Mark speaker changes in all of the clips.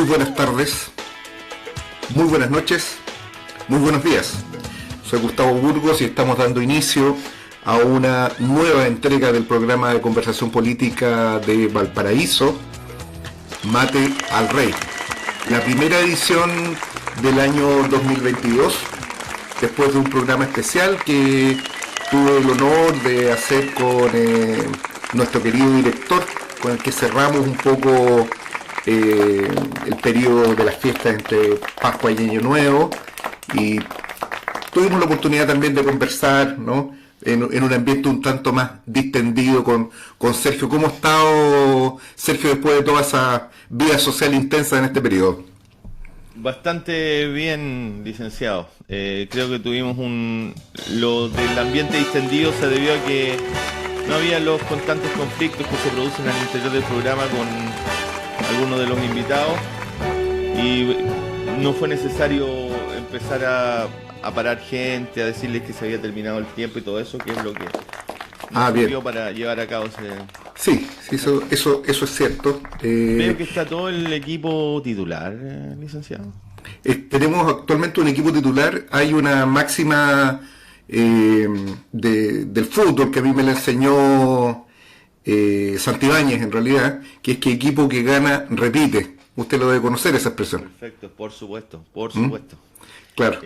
Speaker 1: buenas tardes, muy buenas noches, muy buenos días. Soy Gustavo Burgos y estamos dando inicio a una nueva entrega del programa de conversación política de Valparaíso, Mate al Rey. La primera edición del año 2022, después de un programa especial que tuve el honor de hacer con nuestro querido director, con el que cerramos un poco el periodo de las fiestas entre Pascua y Año Nuevo, y tuvimos la oportunidad también de conversar, ¿no?, en un ambiente un tanto más distendido con Sergio. ¿Cómo ha estado, Sergio, después de toda esa vida social intensa en este periodo?
Speaker 2: Bastante bien, licenciado. Creo que tuvimos lo del ambiente distendido se debió a que no había los constantes conflictos que se producen al interior del programa con algunos de los invitados, y no fue necesario empezar a parar gente, a decirles que se había terminado el tiempo y todo eso, que es lo que nos sirvió para llevar a cabo ese...
Speaker 1: Sí, eso es cierto.
Speaker 2: Veo que está todo el equipo titular, licenciado.
Speaker 1: Tenemos actualmente un equipo titular. Hay una máxima del fútbol que a mí me la enseñó Santibáñez, en realidad, que es que equipo que gana repite. Usted lo debe conocer, esa expresión.
Speaker 2: Perfecto, por supuesto.
Speaker 1: Claro.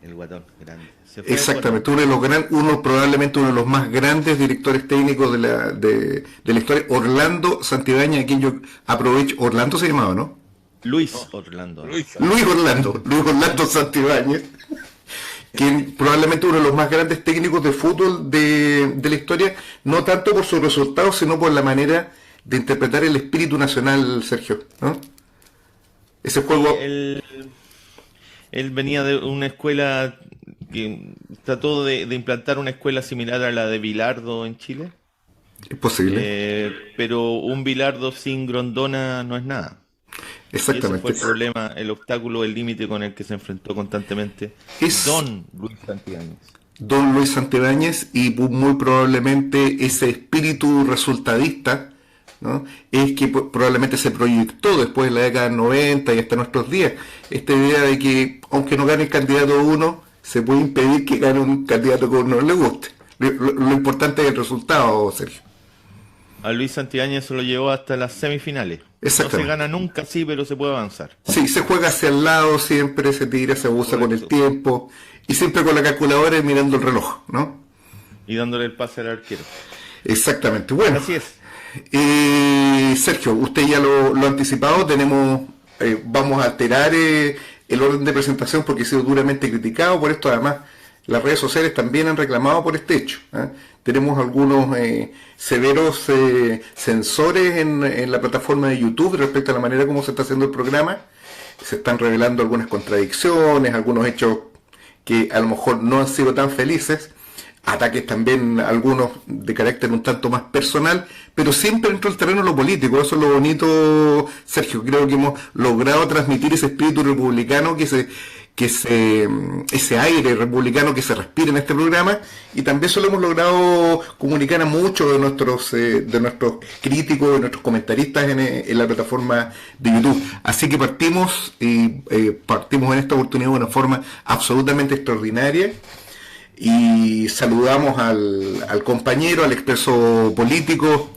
Speaker 2: El guatón grande.
Speaker 1: Exactamente, probablemente uno de los más grandes directores técnicos de la historia, Orlando Santibáñez, a quien yo aprovecho. Orlando se llamaba, ¿no?
Speaker 2: Luis Orlando
Speaker 1: Santibáñez, quien probablemente uno de los más grandes técnicos de fútbol de la historia, no tanto por sus resultados, sino por la manera de interpretar el espíritu nacional, Sergio, ¿no? Ese juego...
Speaker 2: Él venía de una escuela que trató de implantar una escuela similar a la de Bilardo en Chile.
Speaker 1: Es posible.
Speaker 2: Pero un Bilardo sin Grondona no es nada.
Speaker 1: Exactamente.
Speaker 2: Y ese fue el problema, el obstáculo, el límite con el que se enfrentó constantemente Don Luis Santibáñez.
Speaker 1: Don Luis Santibáñez, y muy probablemente ese espíritu resultadista, ¿no?, es que probablemente se proyectó después de la década del 90 y hasta nuestros días. Esta idea de que, aunque no gane el candidato uno, se puede impedir que gane un candidato que a uno no le guste. Lo importante es el resultado, Sergio.
Speaker 2: A Luis Santibáñez se lo llevó hasta las semifinales. No se gana nunca, sí, pero se puede avanzar.
Speaker 1: Sí, se juega hacia el lado siempre, se tira, se abusa con el tiempo, y siempre con la calculadora y mirando el reloj, ¿no?
Speaker 2: Y dándole el pase al arquero.
Speaker 1: Exactamente, bueno.
Speaker 2: Así es.
Speaker 1: Sergio, usted ya lo ha anticipado, vamos a alterar el orden de presentación porque ha sido duramente criticado por esto. Además, las redes sociales también han reclamado por este hecho, ¿eh? Tenemos algunos severos censores en la plataforma de YouTube respecto a la manera como se está haciendo el programa. Se están revelando algunas contradicciones, algunos hechos que a lo mejor no han sido tan felices, ataques también algunos de carácter un tanto más personal, pero siempre dentro del terreno de lo político. Eso es lo bonito, Sergio. Creo que hemos logrado transmitir ese espíritu republicano, ese aire republicano que se respira en este programa, y también eso lo hemos logrado comunicar a muchos de nuestros críticos, de nuestros comentaristas en la plataforma de YouTube. Así que partimos en esta oportunidad de una forma absolutamente extraordinaria, y saludamos al compañero, al expreso político,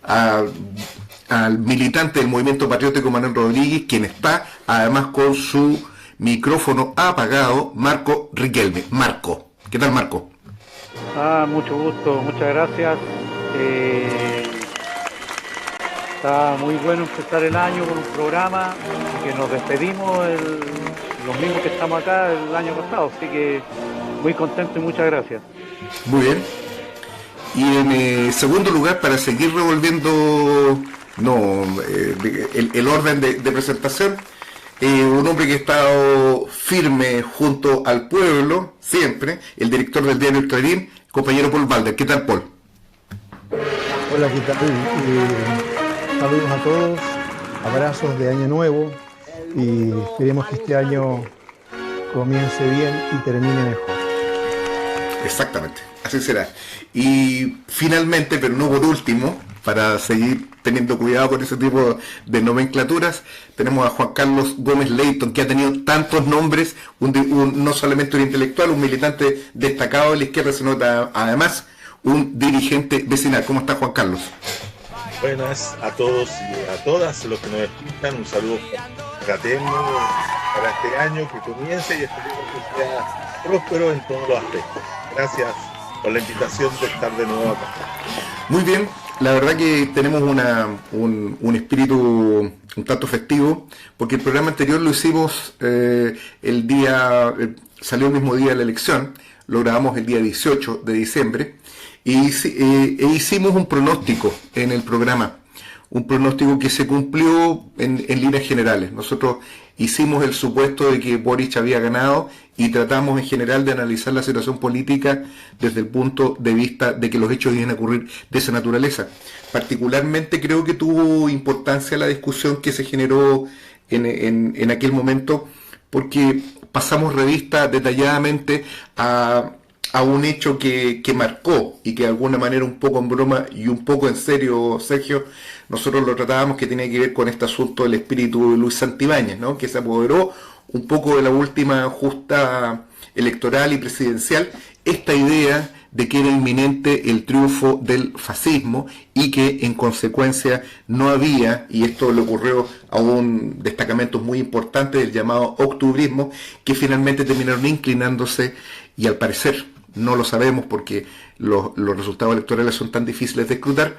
Speaker 1: al militante del Movimiento Patriótico Manuel Rodríguez, quien está además con su micrófono apagado, Marco Riquelme. Marco, ¿qué tal, Marco?
Speaker 3: Mucho gusto, muchas gracias. Está muy bueno empezar el año con un programa que nos despedimos los mismos que estamos acá el año pasado, así que muy contento y muchas gracias.
Speaker 1: Muy bien. Y en segundo lugar, para seguir revolviendo el orden de presentación, un hombre que ha estado firme junto al pueblo, siempre, el director del diario El Clarín, compañero Paul Balder. ¿Qué tal, Paul?
Speaker 4: Hola, ¿qué tal? Saludos a todos, abrazos de Año Nuevo, y esperemos que este año comience bien y termine mejor.
Speaker 1: Exactamente, así será. Y finalmente, pero no por último, para seguir teniendo cuidado con ese tipo de nomenclaturas. Tenemos a Juan Carlos Gómez Leighton, que ha tenido tantos nombres, no solamente un intelectual, un militante destacado de la izquierda, sino además un dirigente vecinal. ¿Cómo está, Juan Carlos?
Speaker 5: Buenas a todos y a todas los que nos escuchan, un saludo fraterno para este año que comience y esperemos que sea próspero en todos los aspectos. Gracias por la invitación de estar de nuevo acá.
Speaker 1: Muy bien, la verdad que tenemos un espíritu un tanto festivo, porque el programa anterior lo hicimos salió el mismo día de la elección, lo grabamos el día 18 de diciembre, e hicimos un pronóstico en el programa, un pronóstico que se cumplió en líneas generales. Nosotros hicimos el supuesto de que Boric había ganado y tratamos en general de analizar la situación política desde el punto de vista de que los hechos iban a ocurrir de esa naturaleza. Particularmente creo que tuvo importancia la discusión que se generó en aquel momento, porque pasamos revista detalladamente a un hecho que marcó y que de alguna manera un poco en broma y un poco en serio, Sergio, nosotros lo tratábamos, que tenía que ver con este asunto del espíritu de Luis Santibáñez, ¿no? Que se apoderó un poco de la última justa electoral y presidencial, esta idea de que era inminente el triunfo del fascismo y que en consecuencia no había, y esto le ocurrió a un destacamento muy importante del llamado octubrismo, que finalmente terminaron inclinándose, y al parecer no lo sabemos porque los resultados electorales son tan difíciles de escrutar.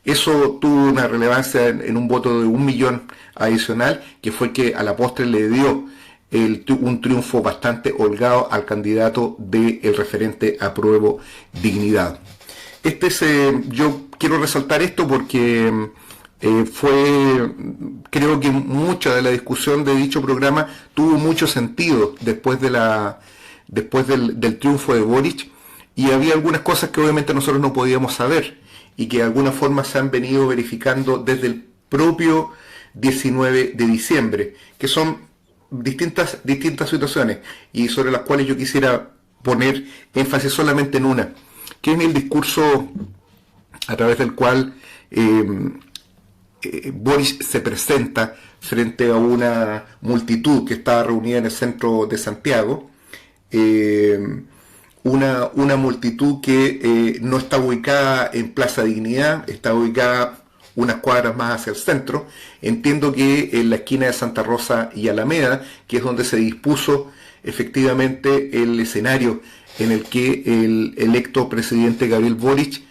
Speaker 1: Eso tuvo una relevancia en un voto de 1 millón adicional, que fue que a la postre le dio un triunfo bastante holgado al candidato del referente Apruebo Dignidad. Yo quiero resaltar esto porque creo que mucha de la discusión de dicho programa tuvo mucho sentido después del triunfo de Boric, y había algunas cosas que obviamente nosotros no podíamos saber y que de alguna forma se han venido verificando desde el propio 19 de diciembre, que son distintas situaciones y sobre las cuales yo quisiera poner énfasis solamente en una, que es el discurso a través del cual Boric se presenta frente a una multitud que estaba reunida en el centro de Santiago, una multitud que no está ubicada en Plaza Dignidad, está ubicada unas cuadras más hacia el centro. Entiendo que en la esquina de Santa Rosa y Alameda, que es donde se dispuso efectivamente el escenario en el que el electo presidente Gabriel Boric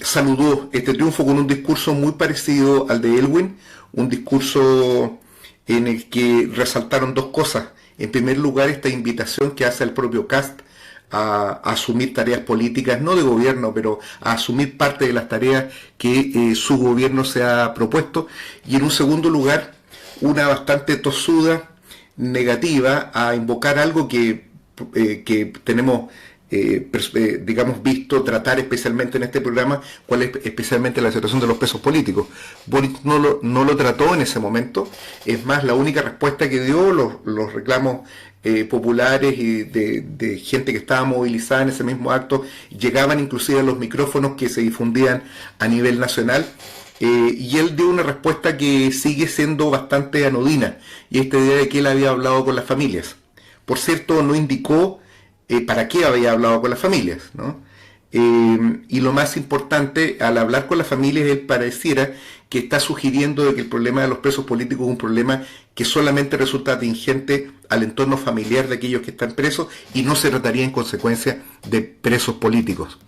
Speaker 1: saludó este triunfo con un discurso muy parecido al de Elwin, un discurso en el que resaltaron dos cosas. En primer lugar, esta invitación que hace el propio Kast a asumir tareas políticas, no de gobierno, pero a asumir parte de las tareas que su gobierno se ha propuesto. Y en un segundo lugar, una bastante tosuda negativa a invocar algo que tenemos visto tratar especialmente en este programa, cuál es especialmente la situación de los presos políticos. Boric no lo trató en ese momento. Es más, la única respuesta que dio, los reclamos populares y de gente que estaba movilizada en ese mismo acto, llegaban inclusive a los micrófonos que se difundían a nivel nacional, y él dio una respuesta que sigue siendo bastante anodina, y esta idea de que él había hablado con las familias. Por cierto, no indicó para qué había hablado con las familias, ¿no? Y lo más importante, al hablar con las familias, él pareciera que está sugiriendo de que el problema de los presos políticos es un problema que solamente resulta atingente al entorno familiar de aquellos que están presos y no se trataría en consecuencia de presos políticos.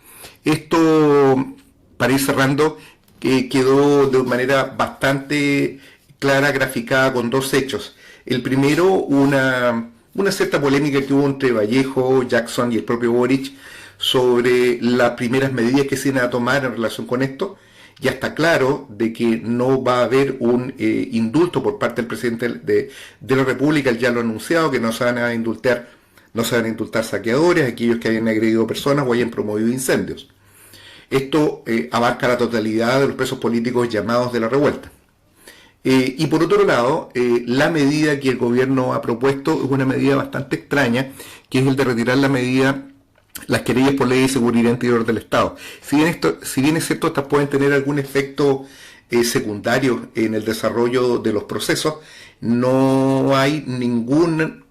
Speaker 1: Esto, para ir cerrando, quedó de manera bastante clara, graficada con dos hechos. El primero, una cierta polémica que hubo entre Vallejo, Jackson y el propio Boric sobre las primeras medidas que se iban a tomar en relación con esto. Ya está claro de que no va a haber un indulto por parte del presidente de la República. Él ya lo ha anunciado, que no se van a indultar saqueadores, aquellos que hayan agredido personas o hayan promovido incendios. Esto abarca la totalidad de los presos políticos llamados de la revuelta. Y por otro lado, la medida que el gobierno ha propuesto es una medida bastante extraña, que es el de retirar la medida las querellas por ley de seguridad interior del Estado. Si bien es cierto, estas pueden tener algún efecto secundario en el desarrollo de los procesos, no hay ningún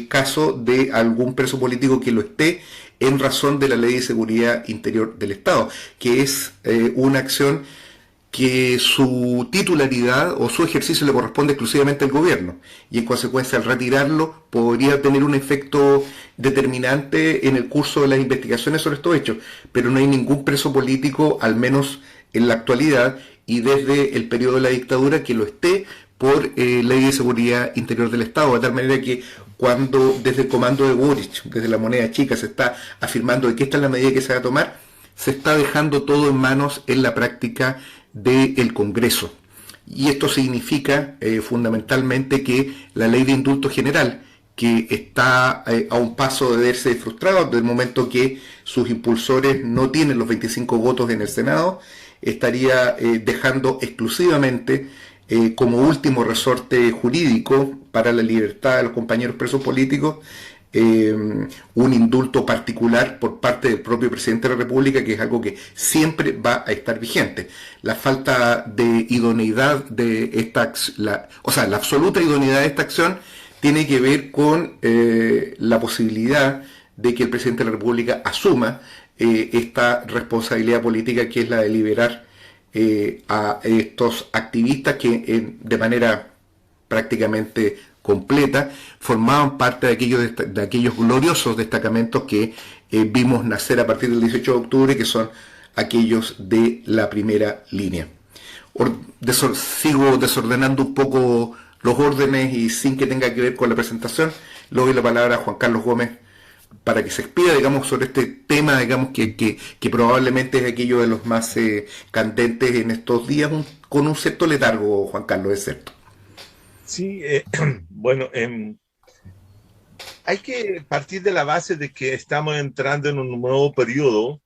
Speaker 1: caso de algún preso político que lo esté en razón de la ley de seguridad interior del Estado, que es una acción que su titularidad o su ejercicio le corresponde exclusivamente al gobierno, y en consecuencia al retirarlo podría tener un efecto determinante en el curso de las investigaciones sobre estos hechos, pero no hay ningún preso político, al menos en la actualidad y desde el periodo de la dictadura, que lo esté por ley de seguridad interior del Estado, de tal manera que cuando desde el comando de Boric, desde la moneda chica, se está afirmando de que esta es la medida que se va a tomar, se está dejando todo en manos en la práctica del Congreso. Y esto significa fundamentalmente que la ley de indulto general, que está a un paso de verse frustrado desde el momento que sus impulsores no tienen los 25 votos en el Senado, estaría dejando exclusivamente como último resorte jurídico para la libertad de los compañeros presos políticos un indulto particular por parte del propio presidente de la República, que es algo que siempre va a estar vigente. La falta de idoneidad de esta, la absoluta idoneidad de esta acción tiene que ver con la posibilidad de que el presidente de la República asuma esta responsabilidad política, que es la de liberar a estos activistas que de manera prácticamente completa formaban parte de aquellos gloriosos destacamentos que vimos nacer a partir del 18 de octubre, que son aquellos de la primera línea. Sigo desordenando un poco los órdenes y sin que tenga que ver con la presentación, le doy la palabra a Juan Carlos Gómez para que se expida, digamos, sobre este tema, digamos, que probablemente es aquello de los más candentes en estos días, con un cierto letargo, Juan Carlos, es cierto.
Speaker 5: Sí, bueno, hay que partir de la base de que estamos entrando en un nuevo periodo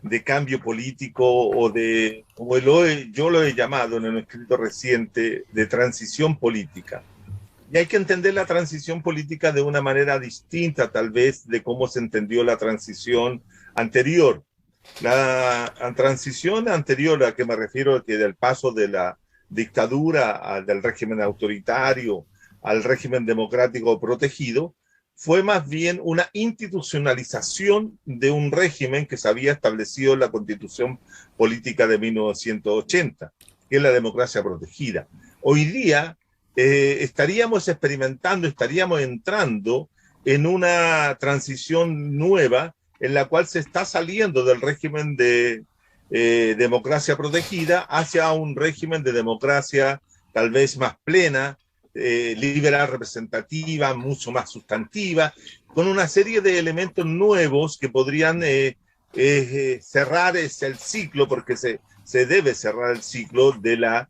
Speaker 5: de cambio político o de, como yo lo he llamado en un escrito reciente, de transición política. Y hay que entender la transición política de una manera distinta, tal vez, de cómo se entendió la transición anterior. La transición anterior, a que me refiero, que del paso de la dictadura del régimen autoritario al régimen democrático protegido, fue más bien una institucionalización de un régimen que se había establecido en la Constitución Política de 1980, que es la democracia protegida. Hoy día estaríamos entrando en una transición nueva en la cual se está saliendo del régimen de democracia protegida hacia un régimen de democracia tal vez más plena, liberal, representativa, mucho más sustantiva, con una serie de elementos nuevos que podrían cerrar el ciclo, porque se debe cerrar el ciclo de la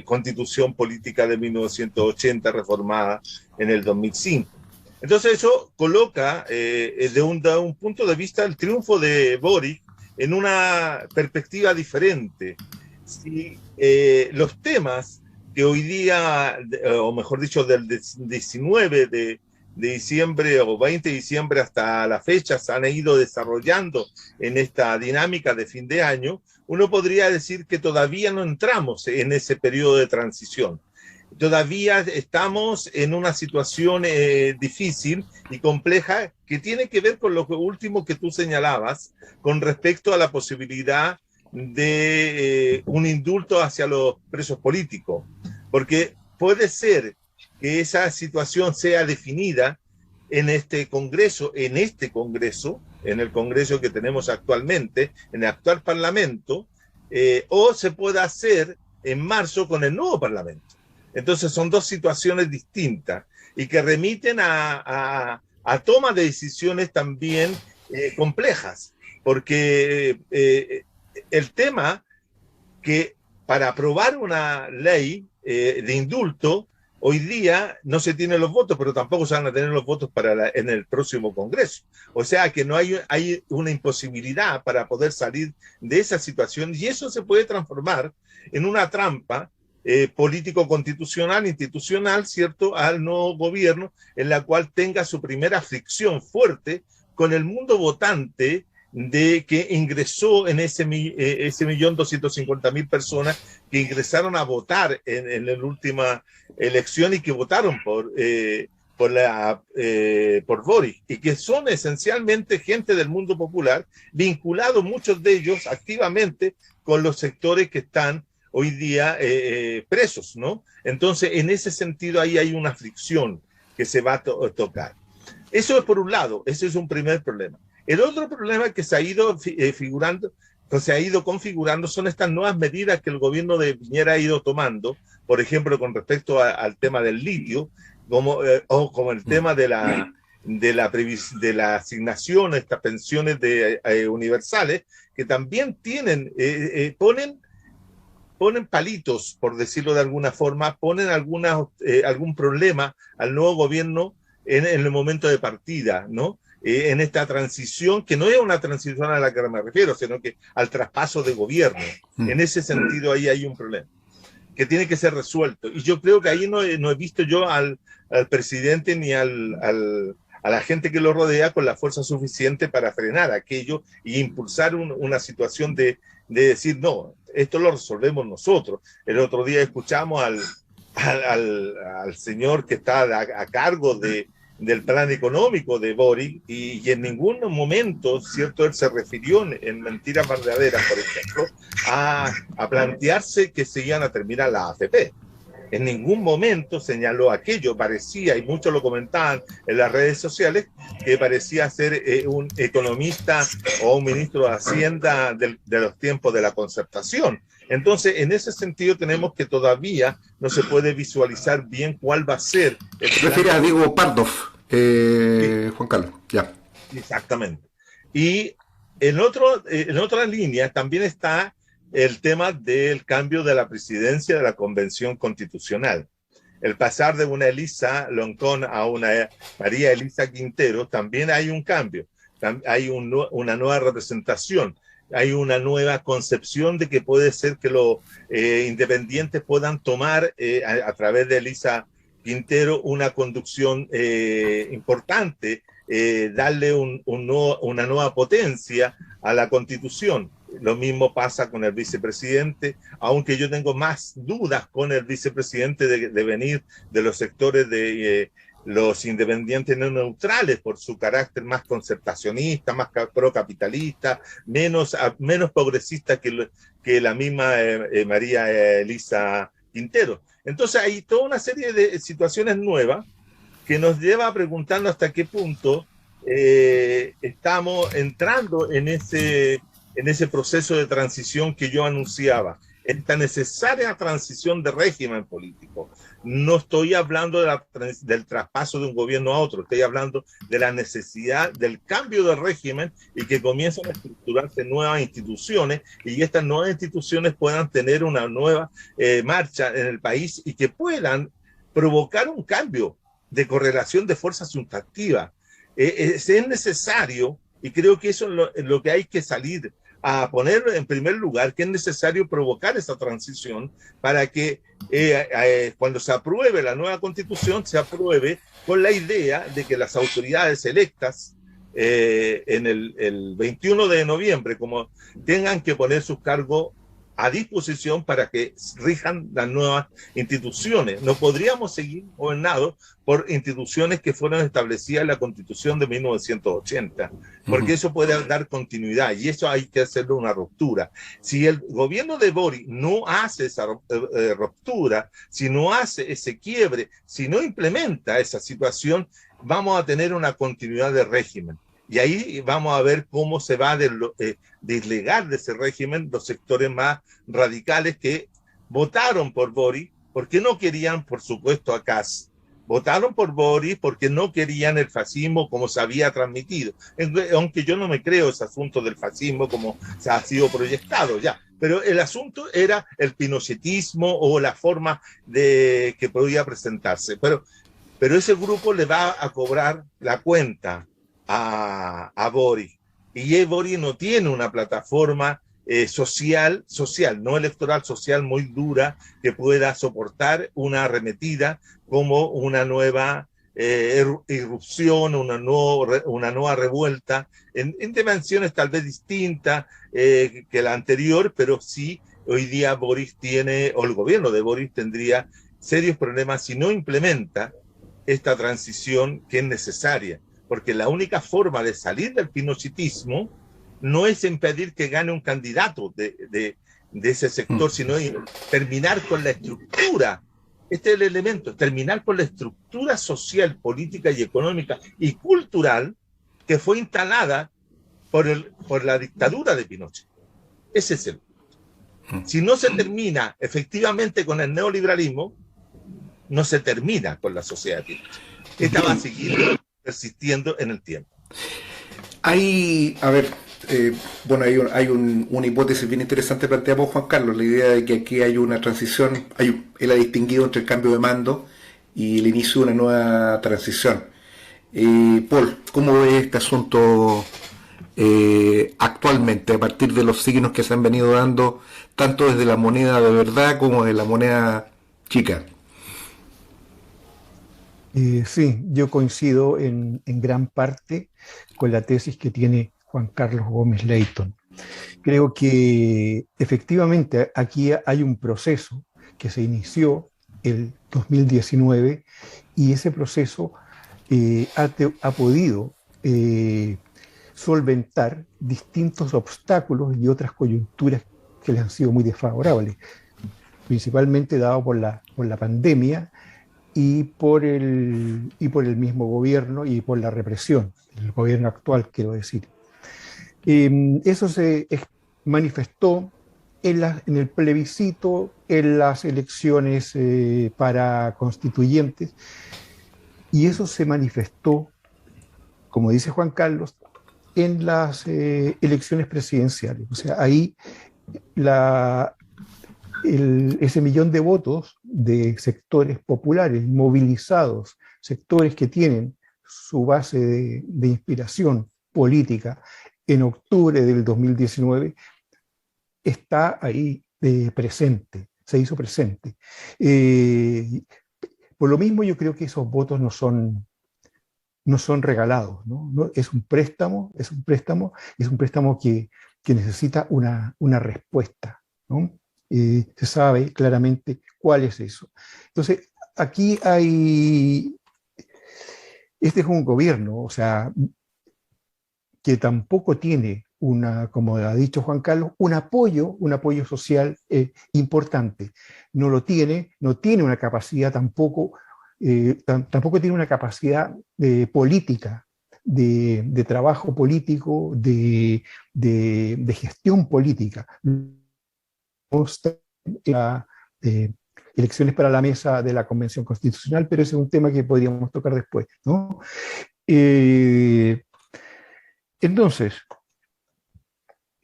Speaker 5: Constitución Política de 1980 reformada en el 2005. Entonces eso coloca de un punto de vista el triunfo de Boric en una perspectiva diferente. Si los temas que hoy día, o mejor dicho, del 19 de diciembre o 20 de diciembre hasta la fecha se han ido desarrollando en esta dinámica de fin de año, uno podría decir que todavía no entramos en ese periodo de transición. Todavía estamos en una situación difícil y compleja que tiene que ver con lo último que tú señalabas con respecto a la posibilidad de un indulto hacia los presos políticos, porque puede ser que esa situación sea definida en este Congreso, en el Congreso que tenemos actualmente, en el actual Parlamento, o se pueda hacer en marzo con el nuevo Parlamento. Entonces son dos situaciones distintas y que remiten a toma de decisiones también complejas, porque el tema que para aprobar una ley de indulto, hoy día no se tienen los votos, pero tampoco se van a tener los votos en el próximo Congreso. O sea que no hay una imposibilidad para poder salir de esa situación, y eso se puede transformar en una trampa político-constitucional, institucional, ¿cierto?, al nuevo gobierno, en la cual tenga su primera fricción fuerte con el mundo votante de que ingresó en ese 1.250.000 personas que ingresaron a votar en la última elección y que votaron por Boric, y que son esencialmente gente del mundo popular, vinculados muchos de ellos activamente con los sectores que están hoy día presos, ¿no? Entonces, en ese sentido, ahí hay una fricción que se va a tocar. Eso es por un lado, ese es un primer problema. El otro problema que se ha ido configurando son estas nuevas medidas que el gobierno de Piñera ha ido tomando, por ejemplo, con respecto al tema del litio, como el tema de la asignación a estas pensiones universales, que también ponen palitos, por decirlo de alguna forma, ponen algún problema al nuevo gobierno en el momento de partida, ¿no? En esta transición, que no es una transición a la que me refiero, sino que al traspaso de gobierno. En ese sentido, ahí hay un problema que tiene que ser resuelto. Y yo creo que ahí no he visto yo al presidente ni a la gente que lo rodea con la fuerza suficiente para frenar aquello e impulsar una situación de decir, no, esto lo resolvemos nosotros. El otro día escuchamos al señor que está a cargo del plan económico de Boric, y en ningún momento, ¿cierto?, él se refirió en Mentiras Verdaderas, por ejemplo, a plantearse que se iban a terminar la AFP. En ningún momento señaló aquello. Parecía, y muchos lo comentaban en las redes sociales, que parecía ser un economista o un ministro de Hacienda de los tiempos de la concertación. Entonces, en ese sentido, tenemos que todavía no se puede visualizar bien cuál va a ser.
Speaker 1: ¿Te refieres a Diego Pardo, Juan Carlos? Ya.
Speaker 5: Exactamente. Y en otra línea también está el tema del cambio de la presidencia de la Convención Constitucional. El pasar de una Elisa Loncón a una María Elisa Quintero, también hay un cambio. Hay una nueva representación. Hay una nueva concepción de que puede ser que los independientes puedan tomar a través de Elisa Quintero una conducción importante, darle una nueva potencia a la Constitución. Lo mismo pasa con el vicepresidente, aunque yo tengo más dudas con el vicepresidente de venir de los sectores de los independientes no neutrales por su carácter más concertacionista, más procapitalista, menos progresista que la misma María Elisa Quintero. Entonces hay toda una serie de situaciones nuevas que nos lleva a preguntarnos hasta qué punto estamos entrando en ese proceso de transición que yo anunciaba, esta necesaria transición de régimen político. No estoy hablando del traspaso de un gobierno a otro, estoy hablando de la necesidad del cambio de régimen y que comiencen a estructurarse nuevas instituciones y estas nuevas instituciones puedan tener una nueva marcha en el país y que puedan provocar un cambio de correlación de fuerzas sustantivas. Es necesario, y creo que eso es lo que hay que salir a poner en primer lugar, que es necesario provocar esa transición para que cuando se apruebe la nueva constitución, se apruebe con la idea de que las autoridades electas en el 21 de noviembre, como tengan que poner sus cargos a disposición para que rijan las nuevas instituciones. No podríamos seguir gobernados por instituciones que fueron establecidas en la Constitución de 1980, porque eso puede dar continuidad y eso hay que hacerle una ruptura. Si el gobierno de Boric no hace esa ruptura, si no hace ese quiebre, si no implementa esa situación, vamos a tener una continuidad de régimen. Y ahí vamos a ver cómo se va a deslegar de ese régimen los sectores más radicales que votaron por Boric porque no querían, por supuesto, a Kast. Votaron por Boric porque no querían el fascismo como se había transmitido. Aunque yo no me creo ese asunto del fascismo como se ha sido proyectado ya. Pero el asunto era el pinochetismo o la forma que podía presentarse. Pero ese grupo le va a cobrar la cuenta a Boric. Y Boric no tiene una plataforma social, no electoral, social muy dura que pueda soportar una arremetida como una nueva irrupción, una nueva revuelta, en dimensiones tal vez distintas que la anterior, pero sí, hoy día Boris tiene, o el gobierno de Boris tendría serios problemas si no implementa esta transición que es necesaria, porque la única forma de salir del pinochetismo no es impedir que gane un candidato de ese sector, sino terminar con la estructura. Este es el elemento, terminar con la estructura social, política y económica y cultural que fue instalada por la dictadura de Pinochet. Ese es el punto. Si no se termina efectivamente con el neoliberalismo, no se termina con la sociedad de Pinochet. Esta va a seguir persistiendo en el tiempo.
Speaker 1: Hay una hipótesis bien interesante planteada por Juan Carlos, la idea de que aquí hay una transición, él ha distinguido entre el cambio de mando y el inicio de una nueva transición. Paul, ¿cómo ves este asunto actualmente, a partir de los signos que se han venido dando, tanto desde la moneda de verdad como de la moneda chica?
Speaker 4: Sí, yo coincido en gran parte con la tesis que tiene Juan Carlos Gómez Leyton. Creo que efectivamente aquí hay un proceso que se inició el 2019 y ese proceso ha podido solventar distintos obstáculos y otras coyunturas que le han sido muy desfavorables, principalmente dado por la pandemia y por el mismo gobierno y por la represión, el gobierno actual, quiero decir. Eso se manifestó en el plebiscito, en las elecciones para constituyentes, y eso se manifestó, como dice Juan Carlos, en las elecciones presidenciales. O sea, ahí ese millón de votos de sectores populares movilizados, sectores que tienen su base de inspiración política en octubre del 2019, está ahí presente, se hizo presente. Por lo mismo yo creo que esos votos no son regalados, ¿no? Es un préstamo que necesita una respuesta, ¿no? Se sabe claramente cuál es eso. Entonces, aquí este es un gobierno, o sea, que tampoco tiene como ha dicho Juan Carlos, un apoyo social importante. No tiene una capacidad tampoco tiene una capacidad política, de trabajo político, de gestión política. Elecciones para la mesa de la Convención Constitucional, pero ese es un tema que podríamos tocar después, ¿no? Entonces,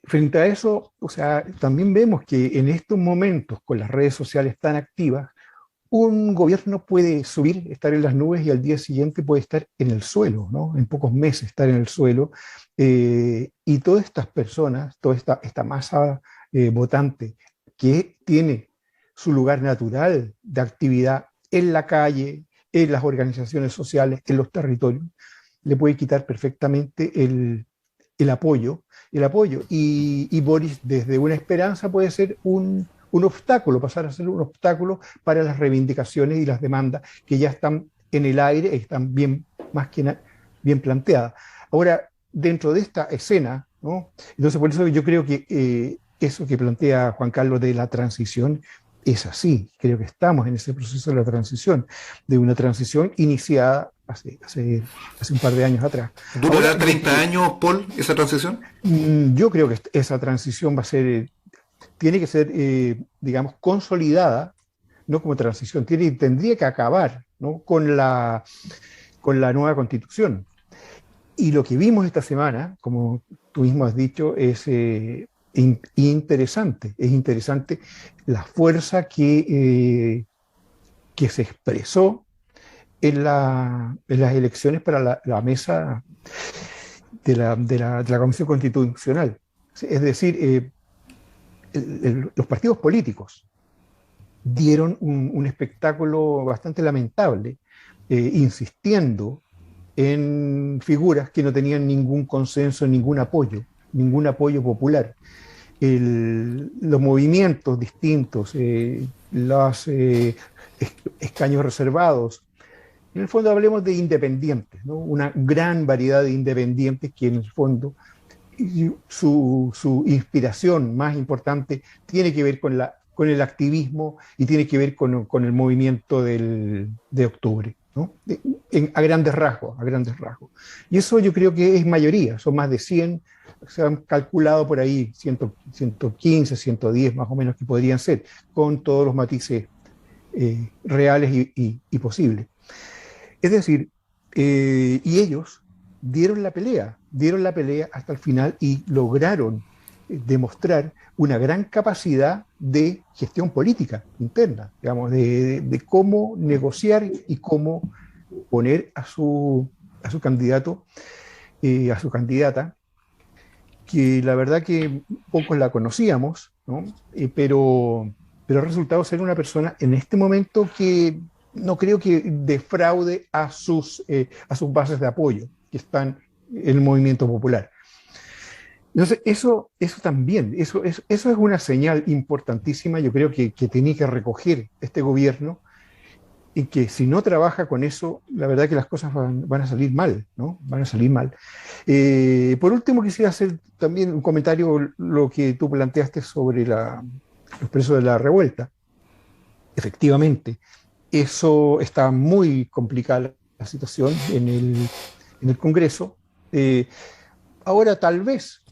Speaker 4: frente a eso, o sea, también vemos que en estos momentos, con las redes sociales tan activas, un gobierno puede subir, estar en las nubes y al día siguiente puede estar en el suelo, ¿no? En pocos meses estar en el suelo. Y todas estas personas, toda esta masa votante que tiene su lugar natural de actividad en la calle, en las organizaciones sociales, en los territorios, le puede quitar perfectamente el apoyo. Y Boris, desde una esperanza, puede ser un obstáculo, pasar a ser un obstáculo para las reivindicaciones y las demandas que ya están en el aire, están bien planteadas. Ahora, dentro de esta escena, ¿no? Entonces, por eso yo creo que eso que plantea Juan Carlos de la transición es así. Creo que estamos en ese proceso de la transición, de una transición iniciada hace un par de años atrás.
Speaker 1: ¿Durará 30 años, Paul, esa transición?
Speaker 4: Yo creo que esa transición tiene que ser, digamos, consolidada, no como transición, tendría que acabar, ¿no? con la nueva Constitución. Y lo que vimos esta semana, como tú mismo has dicho, es interesante. Es interesante la fuerza que se expresó en las elecciones para la mesa de la Convención Constitucional. Es decir, los partidos políticos dieron un espectáculo bastante lamentable insistiendo en figuras que no tenían ningún consenso, ningún apoyo popular. Los movimientos distintos, los escaños reservados. En el fondo hablemos de independientes, ¿no? Una gran variedad de independientes que en el fondo su inspiración más importante tiene que ver con el activismo y tiene que ver con el movimiento de octubre, ¿no? A grandes rasgos, a grandes rasgos. Y eso yo creo que es mayoría, son más de 100, se han calculado por ahí 115, 110 más o menos que podrían ser, con todos los matices reales y posibles. Es decir, y ellos dieron la pelea hasta el final y lograron demostrar una gran capacidad de gestión política interna, digamos, de cómo negociar y cómo poner a su candidato, a su candidata, que la verdad que pocos la conocíamos, ¿no? Pero ha resultado ser una persona en este momento que no creo que defraude a sus bases de apoyo que están en el movimiento popular. Entonces, eso también, eso es una señal importantísima, yo creo que tiene que recoger este gobierno, y que si no trabaja con eso, la verdad que las cosas van a salir mal, ¿no? Van a salir mal. Por último, quisiera hacer también un comentario, lo que tú planteaste sobre los presos de la revuelta. Efectivamente, eso está muy complicada la situación en el Congreso. Ahora tal vez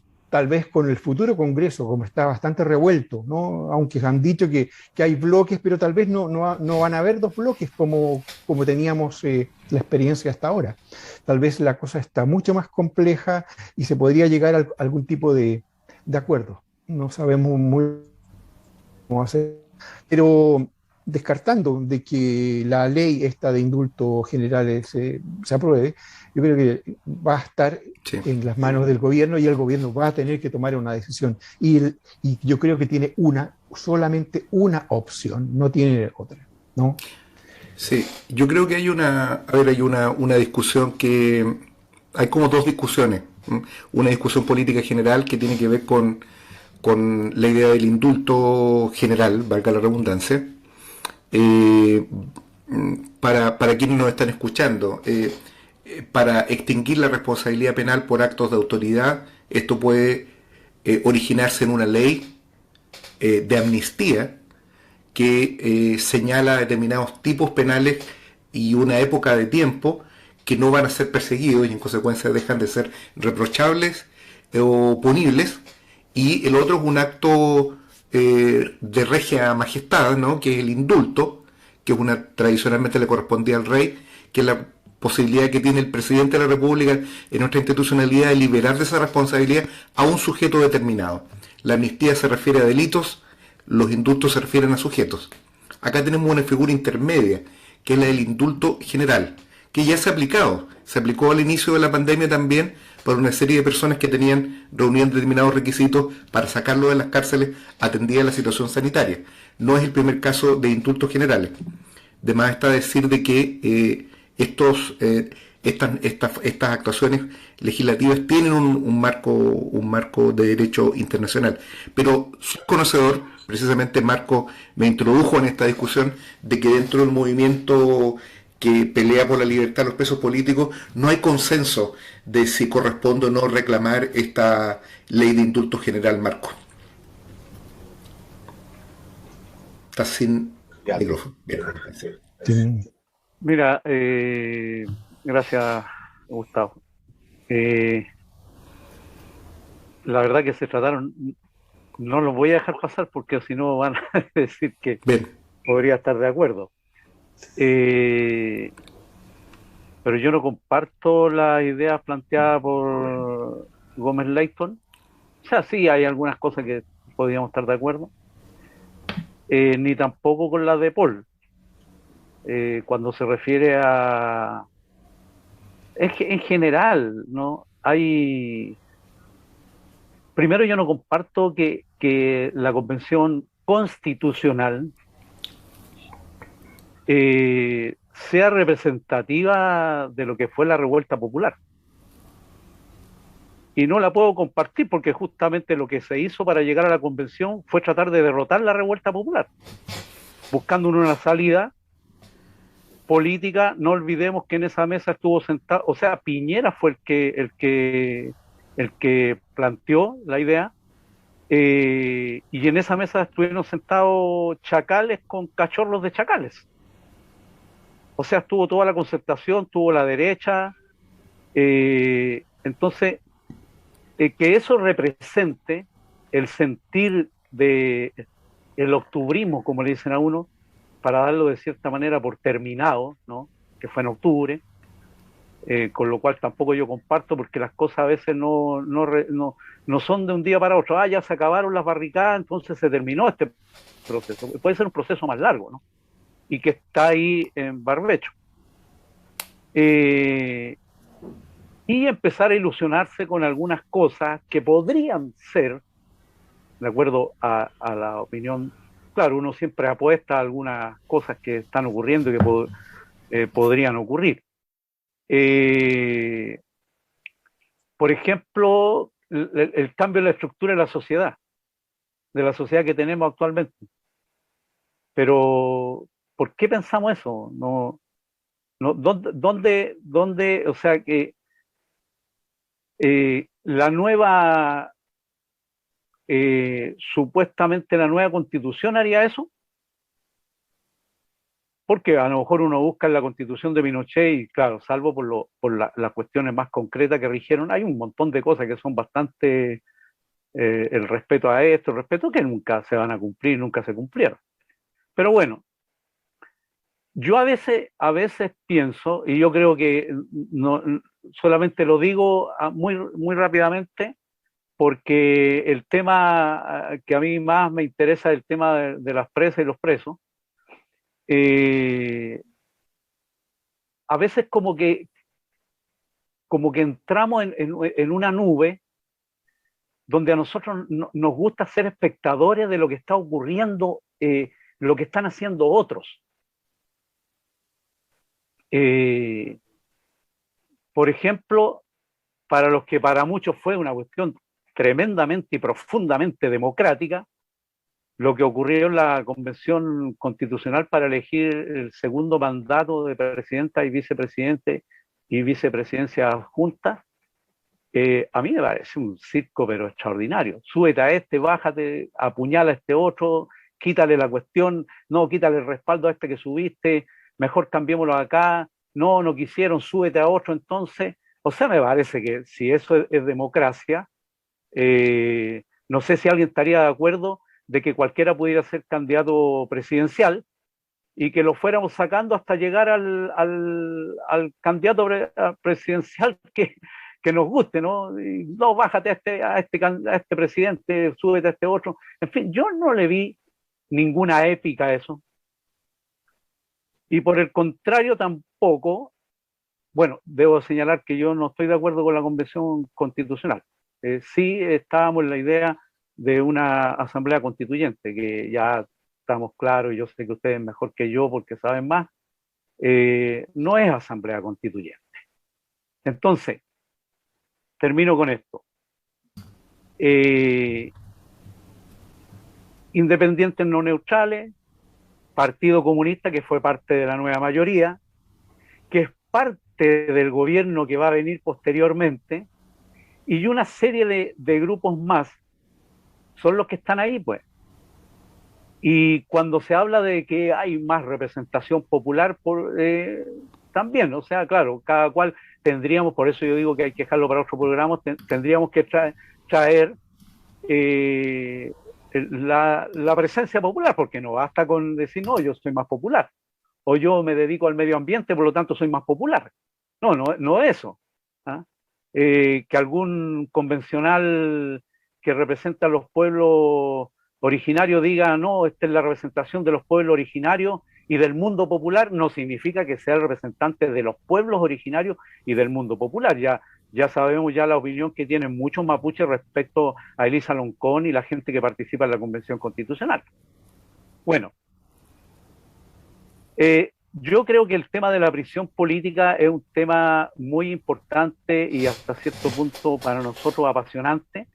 Speaker 4: con el futuro Congreso, como está bastante revuelto, ¿no? Aunque han dicho que hay bloques, pero tal vez no van a haber dos bloques como teníamos la experiencia hasta ahora. Tal vez la cosa está mucho más compleja y se podría llegar a algún tipo de acuerdo. No sabemos muy cómo hacer, pero descartando de que la ley esta de indultos generales se apruebe, yo creo que va a estar en las manos del gobierno y el gobierno va a tener que tomar una decisión. Y yo creo que tiene solamente una opción, no tiene otra, ¿no?
Speaker 1: Sí, yo creo que hay una discusión hay como dos discusiones. Una discusión política general que tiene que ver con la idea del indulto general, valga la redundancia. Para quienes nos están escuchando, para extinguir la responsabilidad penal por actos de autoridad, esto puede originarse en una ley de amnistía que señala determinados tipos penales y una época de tiempo que no van a ser perseguidos y en consecuencia dejan de ser reprochables o punibles. Y el otro es un acto de regia majestad, ¿no? Que es el indulto, que tradicionalmente le correspondía al rey, que es la posibilidad que tiene el presidente de la República en nuestra institucionalidad de liberar de esa responsabilidad a un sujeto determinado. La amnistía se refiere a delitos, los indultos se refieren a sujetos. Acá tenemos una figura intermedia, que es la del indulto general, que ya se ha aplicado. Se aplicó al inicio de la pandemia también para una serie de personas que reunían determinados requisitos para sacarlo de las cárceles atendida la situación sanitaria. No es el primer caso de indultos generales. De más está decir de que estas actuaciones legislativas tienen un marco de derecho internacional. Pero soy conocedor, precisamente Marco me introdujo en esta discusión, de que dentro del movimiento que pelea por la libertad de los presos políticos no hay consenso de si corresponde o no reclamar esta ley de indulto general, Marco. Está sin micrófono.
Speaker 3: Bien. Mira, gracias, Gustavo. La verdad que se trataron, no los voy a dejar pasar porque si no van a decir que podría estar de acuerdo. Pero yo no comparto las ideas planteadas por Gómez Leighton. O sea, sí hay algunas cosas que podríamos estar de acuerdo, ni tampoco con las de Paul. Cuando se refiere a... Es que en general, ¿no? Primero, yo no comparto que la Convención Constitucional sea representativa de lo que fue la revuelta popular. Y no la puedo compartir porque justamente lo que se hizo para llegar a la convención fue tratar de derrotar la revuelta popular, buscando una salida política. No olvidemos que en esa mesa estuvo sentado, o sea, Piñera fue el que planteó la idea, y en esa mesa estuvieron sentados chacales con cachorros de chacales. O sea, estuvo toda la concertación, tuvo la derecha, entonces, que eso represente el sentir de el octubrismo, como le dicen a uno, para darlo de cierta manera por terminado, ¿no? Que fue en octubre, con lo cual tampoco yo comparto, porque las cosas a veces no son de un día para otro. Ya se acabaron las barricadas, entonces se terminó este proceso. Puede ser un proceso más largo, ¿no? Y que está ahí en barbecho. Y empezar a ilusionarse con algunas cosas que podrían ser, de acuerdo a la opinión. Claro, uno siempre apuesta a algunas cosas que están ocurriendo y que podrían ocurrir. Por ejemplo, el cambio en la estructura de la sociedad que tenemos actualmente. Pero, ¿por qué pensamos eso? ¿Dónde, o sea, que la nueva, supuestamente la nueva constitución haría eso? Porque a lo mejor uno busca en la constitución de Pinochet y claro, salvo por las cuestiones más concretas que rigieron, hay un montón de cosas que son bastante, el respeto a esto, el respeto que nunca se van a cumplir, nunca se cumplieron. Pero bueno, yo a veces pienso, y yo creo que no, solamente lo digo muy rápidamente, porque el tema que a mí más me interesa es el tema de las presas y los presos. A veces como que entramos en una nube donde a nosotros nos gusta ser espectadores de lo que está ocurriendo, lo que están haciendo otros. Por ejemplo, para muchos fue una cuestión tremendamente y profundamente democrática, lo que ocurrió en la Convención Constitucional para elegir el segundo mandato de presidenta y vicepresidente y vicepresidencia adjunta. A mí me parece un circo pero extraordinario. Súbete a este, bájate, apuñala a este otro, quítale la cuestión, no, quítale el respaldo a este que subiste, mejor cambiémoslo acá, no quisieron, súbete a otro entonces. O sea, me parece que si eso es democracia, no sé si alguien estaría de acuerdo de que cualquiera pudiera ser candidato presidencial y que lo fuéramos sacando hasta llegar al candidato presidencial que nos guste, ¿no? Y no, bájate a este presidente, súbete a este otro. En fin, yo no le vi ninguna épica a eso. Y por el contrario tampoco, bueno, debo señalar que yo no estoy de acuerdo con la Convención Constitucional. Sí estábamos en la idea de una asamblea constituyente, que ya estamos claros, y yo sé que ustedes mejor que yo porque saben más, no es asamblea constituyente. Entonces, termino con esto. Independientes no neutrales, Partido Comunista, que fue parte de la nueva mayoría, que es parte del gobierno que va a venir posteriormente, y una serie de grupos más son los que están ahí, pues. Y cuando se habla de que hay más representación popular, también, o sea, claro, cada cual tendríamos, por eso yo digo que hay que dejarlo para otro programa, tendríamos que traer la presencia popular, porque no basta con decir, no, yo soy más popular, o yo me dedico al medio ambiente, por lo tanto soy más popular. No eso. ¿Ah? Que algún convencional que representa a los pueblos originarios diga, no, esta es la representación de los pueblos originarios y del mundo popular, no significa que sea el representante de los pueblos originarios y del mundo popular. Ya sabemos ya la opinión que tienen muchos mapuches respecto a Elisa Loncón y la gente que participa en la Convención Constitucional. Bueno, Yo creo que el tema de la prisión política es un tema muy importante y hasta cierto punto para nosotros apasionante,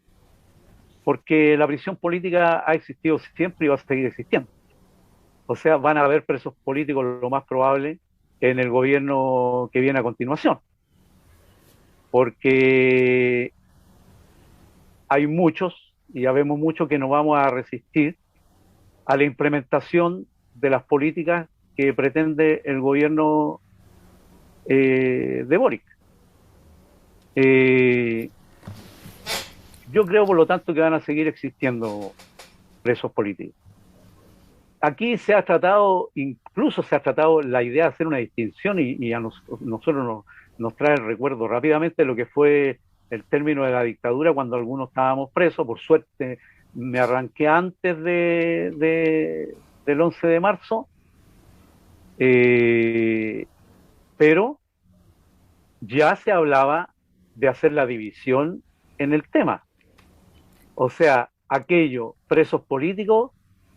Speaker 3: porque la prisión política ha existido siempre y va a seguir existiendo. O sea, van a haber presos políticos lo más probable en el gobierno que viene a continuación, porque hay muchos, y ya vemos muchos, que no vamos a resistir a la implementación de las políticas que pretende el gobierno de Boric. Yo creo, por lo tanto, que van a seguir existiendo presos políticos. Aquí se ha tratado, incluso se ha tratado la idea de hacer una distinción y a nosotros nos trae el recuerdo rápidamente de lo que fue el término de la dictadura cuando algunos estábamos presos. Por suerte me arranqué antes del 11 de marzo, pero ya se hablaba de hacer la división en el tema. O sea, aquellos presos políticos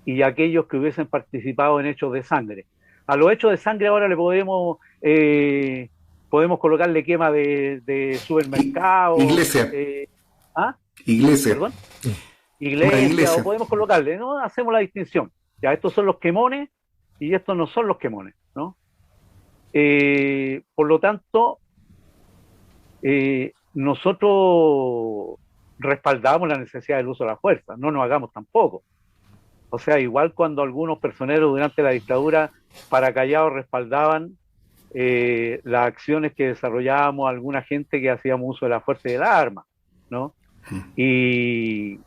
Speaker 3: y aquellos que hubiesen participado en hechos de sangre. A los hechos de sangre ahora le podemos colocarle quema de supermercado.
Speaker 1: Iglesia.
Speaker 3: ¿Ah?
Speaker 1: Iglesia.
Speaker 3: ¿Perdón? Iglesia, o podemos colocarle, ¿no? Hacemos la distinción. Ya, estos son los quemones y estos no son los quemones, ¿no? Por lo tanto, nosotros respaldamos la necesidad del uso de la fuerza, no nos hagamos tampoco. O sea, igual cuando algunos personeros durante la dictadura para callados respaldaban las acciones que desarrollábamos alguna gente que hacíamos uso de la fuerza y de las armas, ¿no? Y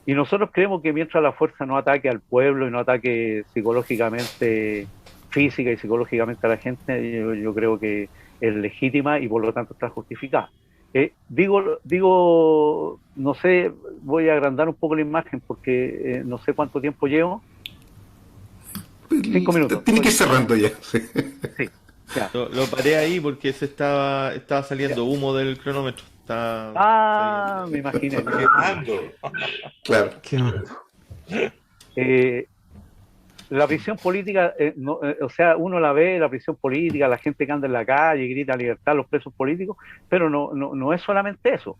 Speaker 3: nosotros creemos que mientras la fuerza no ataque al pueblo y no ataque psicológicamente, física y psicológicamente a la gente, yo creo que es legítima y por lo tanto está justificada. Digo, no sé, voy a agrandar un poco la imagen porque no sé cuánto tiempo llevo. 5 minutos.
Speaker 1: Tiene que ir cerrando ya. Sí.
Speaker 3: Sí, ya.
Speaker 2: Lo paré ahí porque estaba saliendo humo del cronómetro.
Speaker 3: Me imaginé.
Speaker 1: Claro.
Speaker 3: La prisión política, o sea, uno la ve, la prisión política, la gente que anda en la calle, grita libertad, los presos políticos, pero no es solamente eso.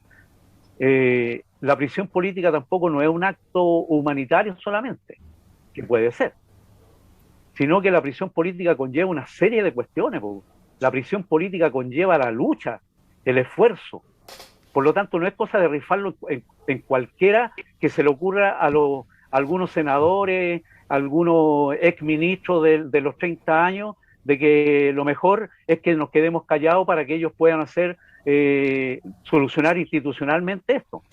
Speaker 3: La prisión política tampoco no es un acto humanitario solamente, que puede ser, sino que la prisión política conlleva una serie de cuestiones. La prisión política conlleva la lucha, el esfuerzo. Por lo tanto, no es cosa de rifarlo en cualquiera que se le ocurra a algunos senadores, algunos exministros de los 30 años, de que lo mejor es que nos quedemos callados para que ellos puedan solucionar institucionalmente esto.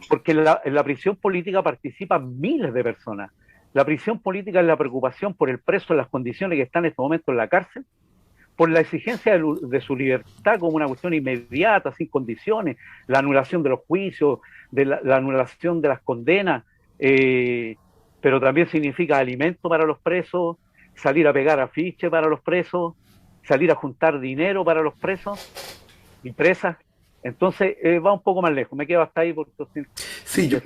Speaker 3: Porque en la prisión política participan miles de personas. La prisión política es la preocupación por el preso en las condiciones que está en este momento en la cárcel, por la exigencia de su libertad como una cuestión inmediata, sin condiciones, la anulación de los juicios, la anulación de las condenas, pero también significa alimento para los presos, salir a pegar afiches para los presos, salir a juntar dinero para los presos y presas. Entonces va un poco más lejos, me quedo hasta ahí porque
Speaker 1: sí, yo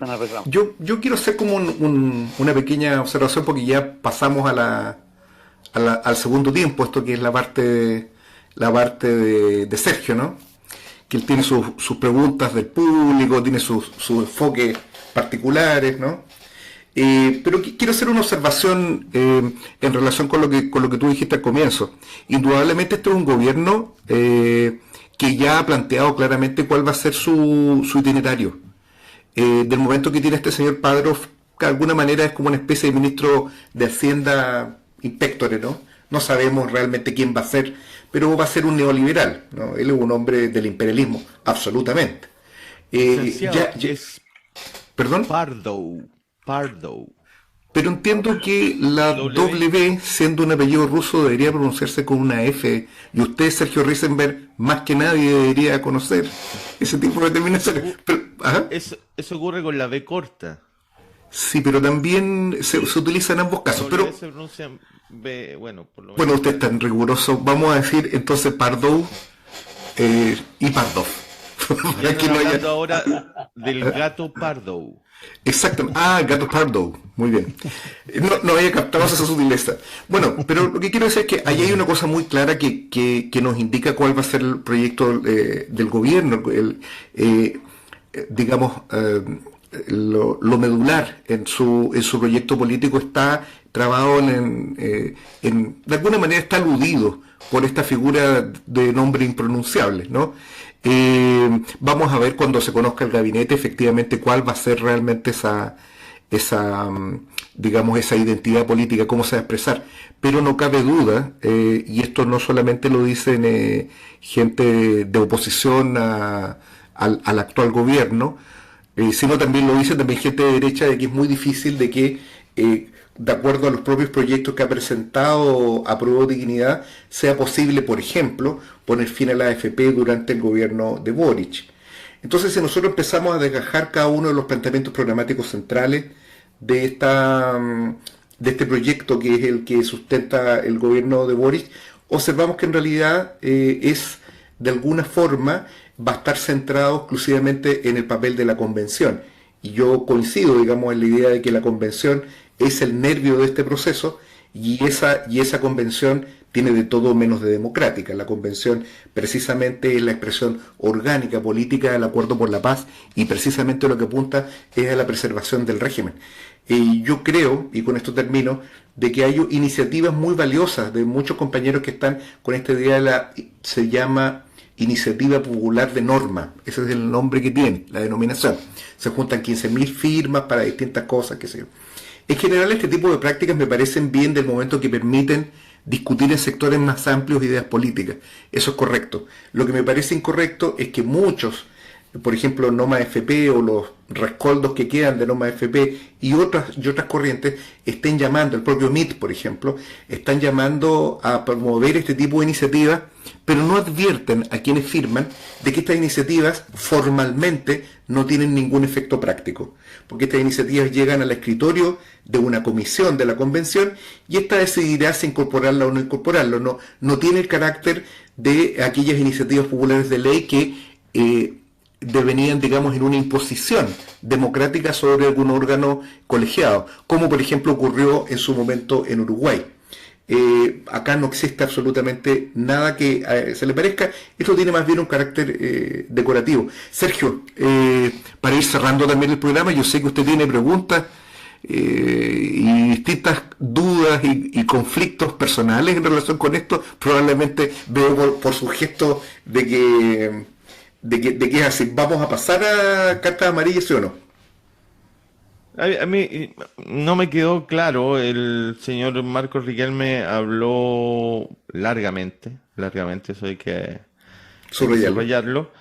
Speaker 1: quiero hacer como una pequeña observación porque ya pasamos al segundo tiempo, esto que es la parte de Sergio, ¿no? Que él tiene sus preguntas del público, tiene sus enfoques particulares, ¿no? Pero quiero hacer una observación en relación con lo que tú dijiste al comienzo. Indudablemente este es un gobierno que ya ha planteado claramente cuál va a ser su itinerario. Del momento que tiene este señor Pardo, de alguna manera es como una especie de ministro de Hacienda inspectore, ¿no? No sabemos realmente quién va a ser, pero va a ser un neoliberal, ¿no? Él es un hombre del imperialismo, absolutamente. ¿Perdón?
Speaker 2: Pardo.
Speaker 1: Pero entiendo que la W, siendo un apellido ruso, debería pronunciarse con una F. Y usted, Sergio Risenberg, más que nadie debería conocer ese tipo de terminaciones.
Speaker 2: Eso ocurre con la B corta.
Speaker 1: Sí, pero también se utiliza en ambos casos. Pero
Speaker 2: se pronuncia B, bueno, por lo menos.
Speaker 1: Bueno, usted es tan riguroso. Vamos a decir entonces Pardo y Pardov.
Speaker 2: Estamos hablando ahora del gato Pardo.
Speaker 1: Exactamente. Ah, gato pardo. Muy bien. No había captado esa sutileza. Bueno, pero lo que quiero decir es que ahí hay una cosa muy clara que nos indica cuál va a ser el proyecto del gobierno. Digamos, lo medular en su proyecto político está trabado de alguna manera está aludido por esta figura de nombre impronunciable, ¿no? Vamos a ver cuando se conozca el gabinete efectivamente cuál va a ser realmente digamos, esa identidad política, cómo se va a expresar. Pero no cabe duda, y esto no solamente lo dicen gente de oposición al actual gobierno, sino también lo dice también gente de derecha, de que es muy difícil de que, de acuerdo a los propios proyectos que ha presentado Apruebo Dignidad, sea posible, por ejemplo, poner fin a la AFP durante el gobierno de Boric. Entonces, si nosotros empezamos a desgajar cada uno de los planteamientos programáticos centrales de este proyecto, que es el que sustenta el gobierno de Boric, observamos que en realidad es, de alguna forma, va a estar centrado exclusivamente en el papel de la convención. Y yo coincido, digamos, en la idea de que la convención es el nervio de este proceso, y esa convención tiene de todo menos de democrática. La convención precisamente es la expresión orgánica política del acuerdo por la paz, y precisamente lo que apunta es a la preservación del régimen. Yo creo, y con esto termino, de que hay iniciativas muy valiosas de muchos compañeros que están con esta idea se llama Iniciativa Popular de Norma, ese es el nombre que tiene, la denominación. Se juntan 15.000 firmas para distintas cosas, qué sé yo. En general, este tipo de prácticas me parecen bien del momento que permiten discutir en sectores más amplios ideas políticas. Eso es correcto. Lo que me parece incorrecto es que muchos, por ejemplo, Noma FP o los rescoldos que quedan de Noma FP y otras corrientes estén llamando, el propio MIT, por ejemplo, están llamando a promover este tipo de iniciativas, pero no advierten a quienes firman de que estas iniciativas formalmente no tienen ningún efecto práctico, porque estas iniciativas llegan al escritorio de una comisión de la convención y ésta decidirá si incorporarla o no incorporarlo. No tiene el carácter de aquellas iniciativas populares de ley que devenían, digamos, en una imposición democrática sobre algún órgano colegiado, como por ejemplo ocurrió en su momento en Uruguay. Acá no existe absolutamente nada que se le parezca. Esto tiene más bien un carácter decorativo. Sergio, para ir cerrando también el programa, yo sé que usted tiene preguntas y distintas dudas y conflictos personales en relación con esto. Probablemente veo por su gesto de que es así. ¿Vamos a pasar a cartas amarillas, sí o no?
Speaker 2: A mí no me quedó claro. El señor Marcos Riquelme habló largamente, eso hay que subrayarlo.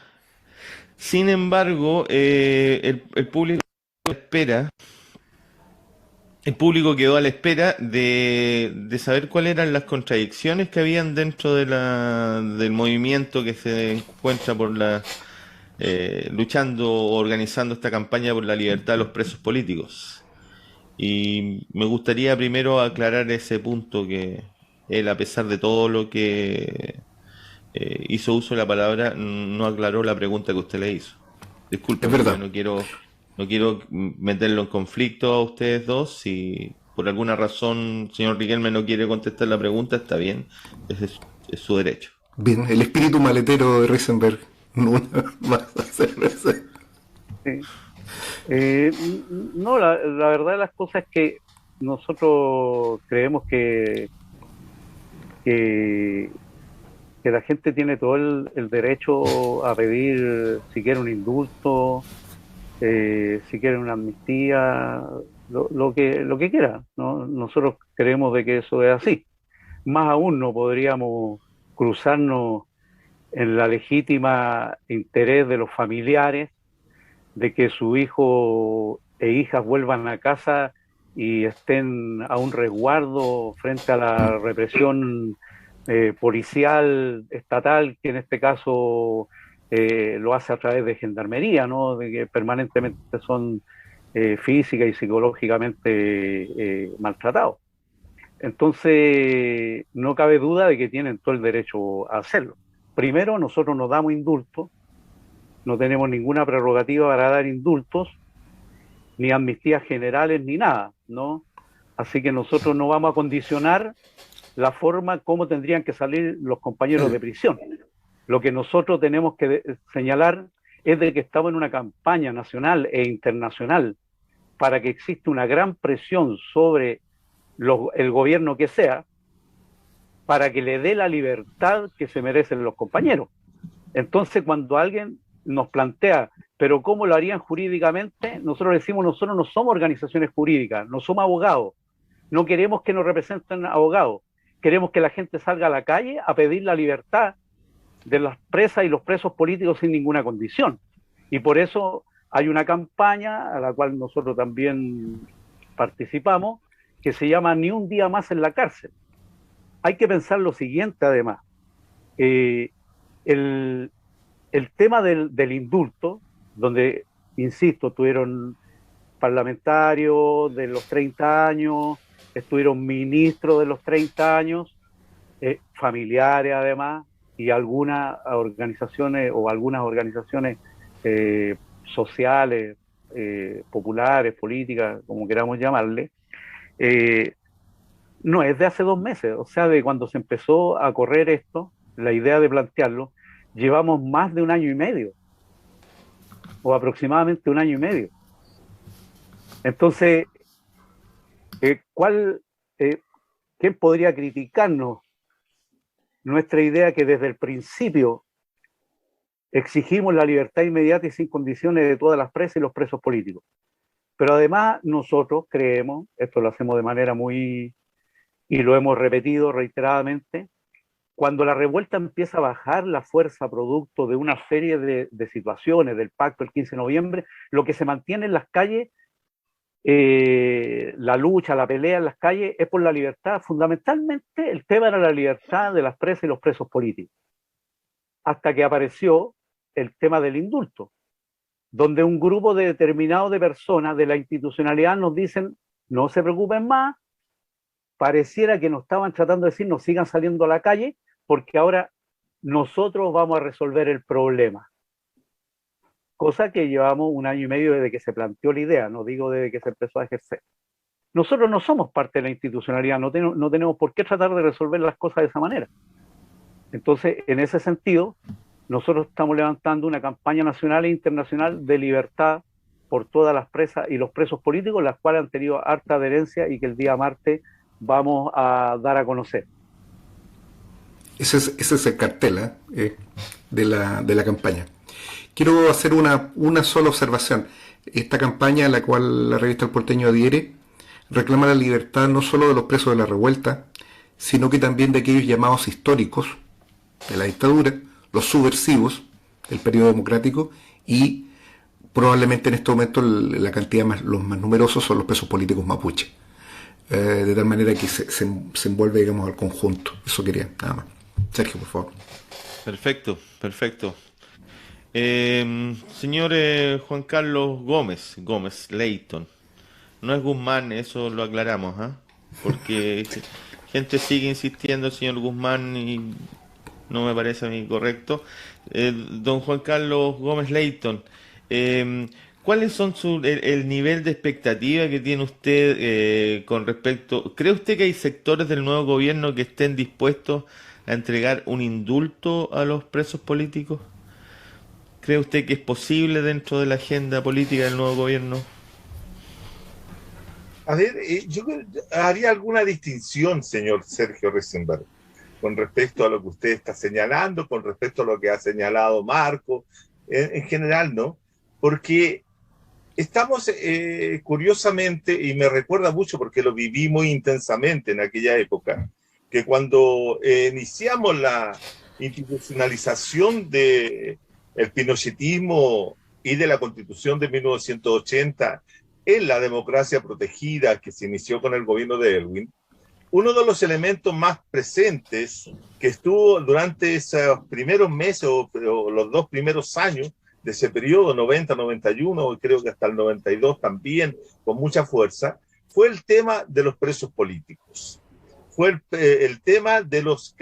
Speaker 2: Sin embargo, el público espera. El público quedó a la espera de saber cuáles eran las contradicciones que habían dentro del movimiento que se encuentra luchando o organizando esta campaña por la libertad de los presos políticos. Y me gustaría primero aclarar ese punto, que él, a pesar de todo lo que hizo uso de la palabra, no aclaró la pregunta que usted le hizo. Disculpe,
Speaker 1: es verdad.
Speaker 2: No quiero meterlo en conflicto a ustedes dos. Si por alguna razón señor Riquelme no quiere contestar la pregunta, está bien, es su derecho.
Speaker 1: Bien, el espíritu maletero de Reisenberg no va a hacer.
Speaker 3: Sí. No, la verdad de las cosas es que nosotros creemos que la gente tiene todo el derecho a pedir, si quiere un indulto, si quiere una amnistía, lo que quiera, ¿no? Nosotros creemos de que eso es así. Más aún no podríamos cruzarnos en la legítima interés de los familiares de que su hijo e hijas vuelvan a casa y estén a un resguardo frente a la represión policial estatal, que en este caso lo hace a través de gendarmería, ¿no? De que permanentemente son física y psicológicamente maltratados. Entonces, no cabe duda de que tienen todo el derecho a hacerlo. Primero, nosotros no damos indultos, no tenemos ninguna prerrogativa para dar indultos, ni amnistías generales, ni nada, ¿no? Así que nosotros no vamos a condicionar la forma como tendrían que salir los compañeros de prisión. Lo que nosotros tenemos que señalar es de que estamos en una campaña nacional e internacional para que exista una gran presión sobre el gobierno que sea, para que le dé la libertad que se merecen los compañeros. Entonces, cuando alguien nos plantea, pero ¿cómo lo harían jurídicamente? Nosotros decimos, nosotros no somos organizaciones jurídicas, no somos abogados, no queremos que nos representen abogados, queremos que la gente salga a la calle a pedir la libertad de las presas y los presos políticos sin ninguna condición. Y por eso hay una campaña a la cual nosotros también participamos, que se llama Ni un día más en la cárcel. Hay que pensar lo siguiente, además. El tema del indulto, donde, insisto, tuvieron parlamentarios de los 30 años, estuvieron ministros de los 30 años, familiares además, y algunas organizaciones sociales, populares, políticas, como queramos llamarle, no es de hace 2 meses, o sea, de cuando se empezó a correr esto, la idea de plantearlo, llevamos más de 1 año y medio, o aproximadamente 1 año y medio. Entonces, ¿quién podría criticarnos nuestra idea que desde el principio exigimos la libertad inmediata y sin condiciones de todas las presas y los presos políticos? Pero además nosotros creemos, esto lo hacemos de manera muy, y lo hemos repetido reiteradamente, cuando la revuelta empieza a bajar la fuerza producto de una serie de situaciones, del pacto del 15 de noviembre, lo que se mantiene en las calles, la lucha, la pelea en las calles, es por la libertad. Fundamentalmente el tema era la libertad de las presas y los presos políticos. Hasta que apareció el tema del indulto, donde un grupo determinado de personas de la institucionalidad nos dicen, no se preocupen más, pareciera que nos estaban tratando de decir, no sigan saliendo a la calle, porque ahora nosotros vamos a resolver el problema. Cosa que llevamos 1 año y medio desde que se planteó la idea, no digo desde que se empezó a ejercer. Nosotros no somos parte de la institucionalidad, no tenemos por qué tratar de resolver las cosas de esa manera. Entonces, en ese sentido, nosotros estamos levantando una campaña nacional e internacional de libertad por todas las presas y los presos políticos, las cuales han tenido harta adherencia y que el día martes vamos a dar a conocer.
Speaker 1: Ese es el cartel de la campaña. Quiero hacer una sola observación. Esta campaña a la cual la revista El Porteño adhiere reclama la libertad no solo de los presos de la revuelta, sino que también de aquellos llamados históricos de la dictadura, los subversivos del periodo democrático, y probablemente en este momento los más numerosos son los presos políticos mapuche. De tal manera que se envuelve, digamos, al conjunto. Eso quería, nada más. Sergio, por favor.
Speaker 2: Perfecto. Señor Juan Carlos Gómez Leyton, no es Guzmán, eso lo aclaramos, porque gente sigue insistiendo, señor Guzmán, y no me parece a mí correcto. Don Juan Carlos Gómez Leyton, ¿cuáles son el nivel de expectativa que tiene usted con respecto? ¿Cree usted que hay sectores del nuevo gobierno que estén dispuestos a entregar un indulto a los presos políticos? ¿Cree usted que es posible dentro de la agenda política del nuevo gobierno?
Speaker 5: A ver, yo haría alguna distinción, señor Sergio Resenberg, con respecto a lo que usted está señalando, con respecto a lo que ha señalado Marco, en general, ¿no? Porque estamos, curiosamente, y me recuerda mucho porque lo viví muy intensamente en aquella época, que cuando iniciamos la institucionalización del pinochetismo y de la Constitución de 1980 en la democracia protegida que se inició con el gobierno de Erwin, uno de los elementos más presentes que estuvo durante esos primeros meses o los 2 primeros años de ese periodo, 90-91, creo que hasta el 92 también, con mucha fuerza, fue el tema de los presos políticos. Fue el tema de los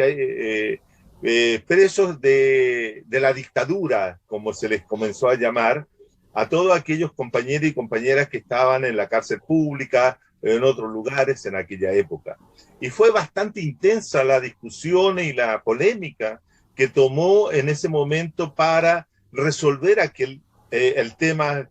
Speaker 5: presos de la dictadura, como se les comenzó a llamar, a todos aquellos compañeros y compañeras que estaban en la cárcel pública, en otros lugares en aquella época. Y fue bastante intensa la discusión y la polémica que tomó en ese momento para resolver el tema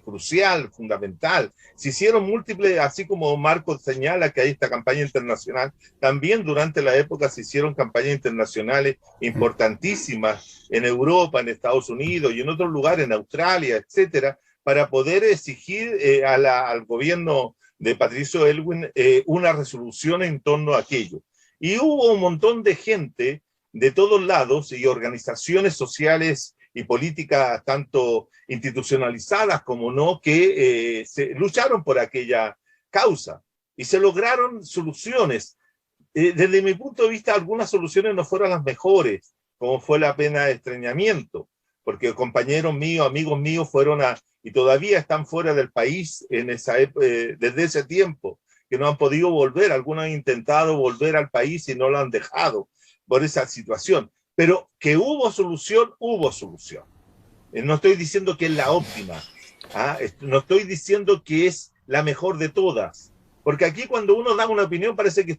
Speaker 5: crucial, fundamental. Se hicieron múltiples, así como Marcos señala que hay esta campaña internacional, también durante la época se hicieron campañas internacionales importantísimas en Europa, en Estados Unidos y en otros lugares, en Australia, etcétera, para poder exigir al gobierno de Patricio Aylwin una resolución en torno a aquello. Y hubo un montón de gente de todos lados y organizaciones sociales y políticas tanto institucionalizadas como no, que se lucharon por aquella causa y se lograron soluciones. Desde mi punto de vista, algunas soluciones no fueron las mejores, como fue la pena de estreñimiento, porque compañeros míos, amigos míos fueron y todavía están fuera del país desde ese tiempo, que no han podido volver. Algunos han intentado volver al país y no lo han dejado por esa situación. Pero que hubo solución, hubo solución. No estoy diciendo que es la óptima, no estoy diciendo que es la mejor de todas, porque aquí cuando uno da una opinión parece que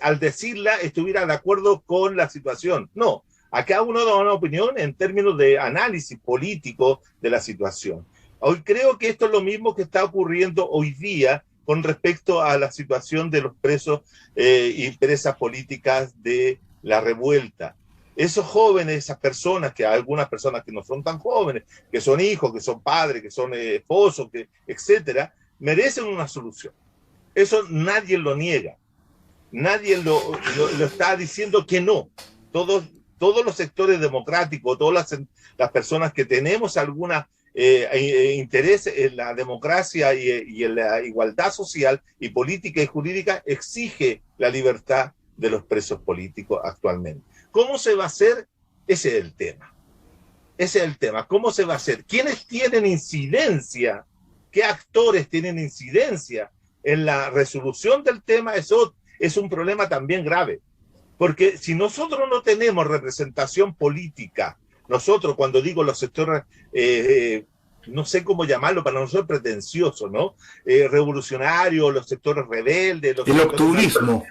Speaker 5: al decirla estuviera de acuerdo con la situación. No, acá uno da una opinión en términos de análisis político de la situación. Hoy creo que esto es lo mismo que está ocurriendo hoy día con respecto a la situación de los presos y presas políticas de la revuelta. Esos jóvenes, esas personas, que hay algunas personas que no son tan jóvenes, que son hijos, que son padres, que son esposos, etcétera, merecen una solución. Eso nadie lo niega. Nadie lo está diciendo que no. Todos los sectores democráticos, todas las personas que tenemos alguna interés en la democracia y en la igualdad social y política y jurídica, exige la libertad de los presos políticos actualmente. ¿Cómo se va a hacer? Ese es el tema. Ese es el tema. ¿Cómo se va a hacer? ¿Quiénes tienen incidencia? ¿Qué actores tienen incidencia en la resolución del tema? Eso es un problema también grave. Porque si nosotros no tenemos representación política, nosotros, cuando digo los sectores, no sé cómo llamarlo, para nosotros pretencioso, ¿no? Revolucionarios, los sectores rebeldes.
Speaker 1: El octubrismo.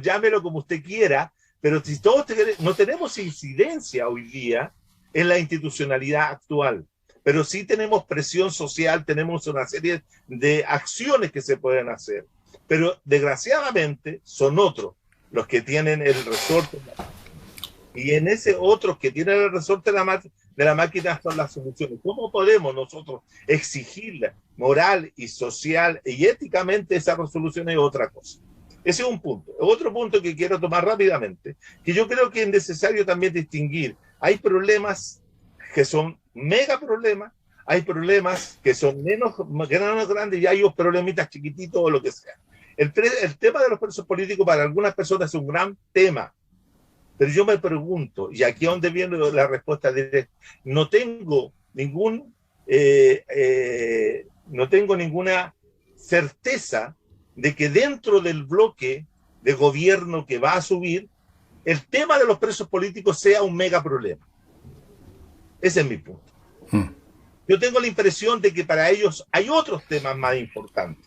Speaker 5: Llámelo como usted quiera, pero si todos no tenemos incidencia hoy día en la institucionalidad actual, pero sí tenemos presión social, tenemos una serie de acciones que se pueden hacer, pero desgraciadamente son otros los que tienen el resorte, y en ese otros que tienen el resorte de la máquina son las soluciones. ¿Cómo podemos nosotros exigirla moral y social y éticamente esa resolución? Es otra cosa. Ese es un punto. Otro punto que quiero tomar rápidamente, que yo creo que es necesario también distinguir. Hay problemas que son mega problemas, hay problemas que son menos grandes y hay problemitas chiquititos o lo que sea. El tema de los presos políticos para algunas personas es un gran tema, pero yo me pregunto, y aquí es donde viene la respuesta directa, no tengo ninguna certeza de que dentro del bloque de gobierno que va a subir, el tema de los presos políticos sea un mega problema. Ese es mi punto. Yo tengo la impresión de que para ellos hay otros temas más importantes.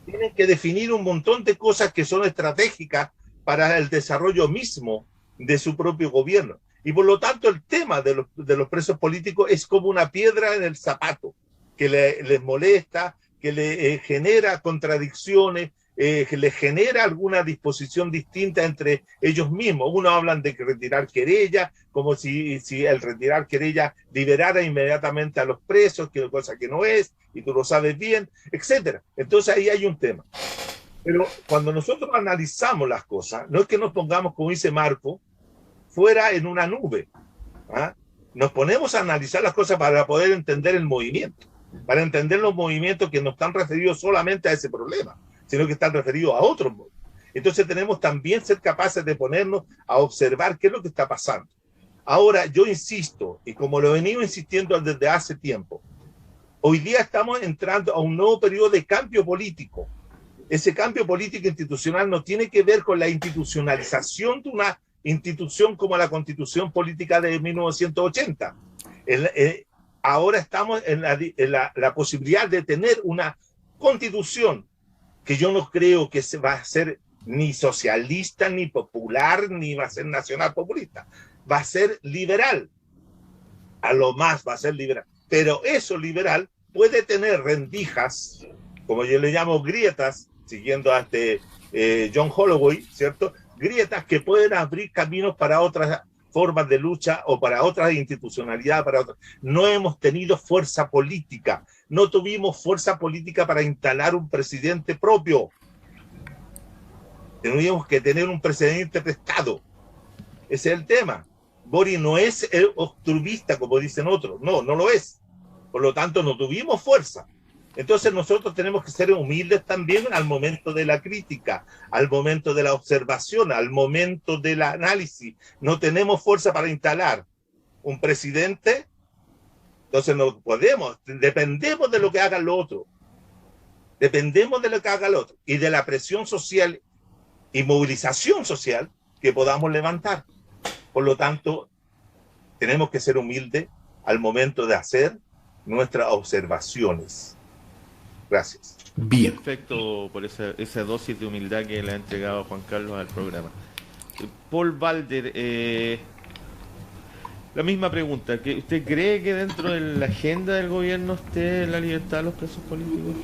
Speaker 5: Tienen que definir un montón de cosas que son estratégicas para el desarrollo mismo de su propio gobierno. Y por lo tanto el tema de los presos políticos es como una piedra en el zapato, que les molesta, que le genera contradicciones, que le genera alguna disposición distinta entre ellos mismos. Unos hablan de retirar querella, como si el retirar querella liberara inmediatamente a los presos, que cosa que no es, y tú lo sabes bien, etcétera. Entonces ahí hay un tema. Pero cuando nosotros analizamos las cosas, no es que nos pongamos, como dice Marco, fuera en una nube. Nos ponemos a analizar las cosas para poder entender el movimiento, para entender los movimientos que no están referidos solamente a ese problema, sino que están referidos a otros. Entonces tenemos también ser capaces de ponernos a observar qué es lo que está pasando. Ahora, yo insisto, y como lo he venido insistiendo desde hace tiempo, hoy día estamos entrando a un nuevo periodo de cambio político. Ese cambio político institucional no tiene que ver con la institucionalización de una institución como la Constitución Política de 1980. ahora estamos en la posibilidad de tener una constitución que yo no creo que se va a ser ni socialista, ni popular, ni va a ser nacional populista. Va a ser liberal. A lo más va a ser liberal. Pero eso liberal puede tener rendijas, como yo le llamo grietas, siguiendo a John Holloway, ¿cierto? Grietas que pueden abrir caminos para otras formas de lucha o para otras institucionalidades, para otras. No hemos tenido fuerza política, no tuvimos fuerza política para instalar un presidente propio. Teníamos que tener un presidente prestado. Ese es el tema. Boric no es el obstructivista, como dicen otros. No, no lo es. Por lo tanto, no tuvimos fuerza. Entonces nosotros tenemos que ser humildes también al momento de la crítica, al momento de la observación, al momento del análisis. No tenemos fuerza para instalar un presidente, entonces no podemos, dependemos de lo que hagan los otros. Dependemos de lo que haga el otro y de la presión social y movilización social que podamos levantar. Por lo tanto, tenemos que ser humildes al momento de hacer nuestras observaciones. Gracias.
Speaker 1: Bien.
Speaker 2: Perfecto por esa dosis de humildad que le ha entregado Juan Carlos al programa. Paul Balder, la misma pregunta. ¿Usted cree que dentro de la agenda del gobierno esté la libertad de los presos políticos?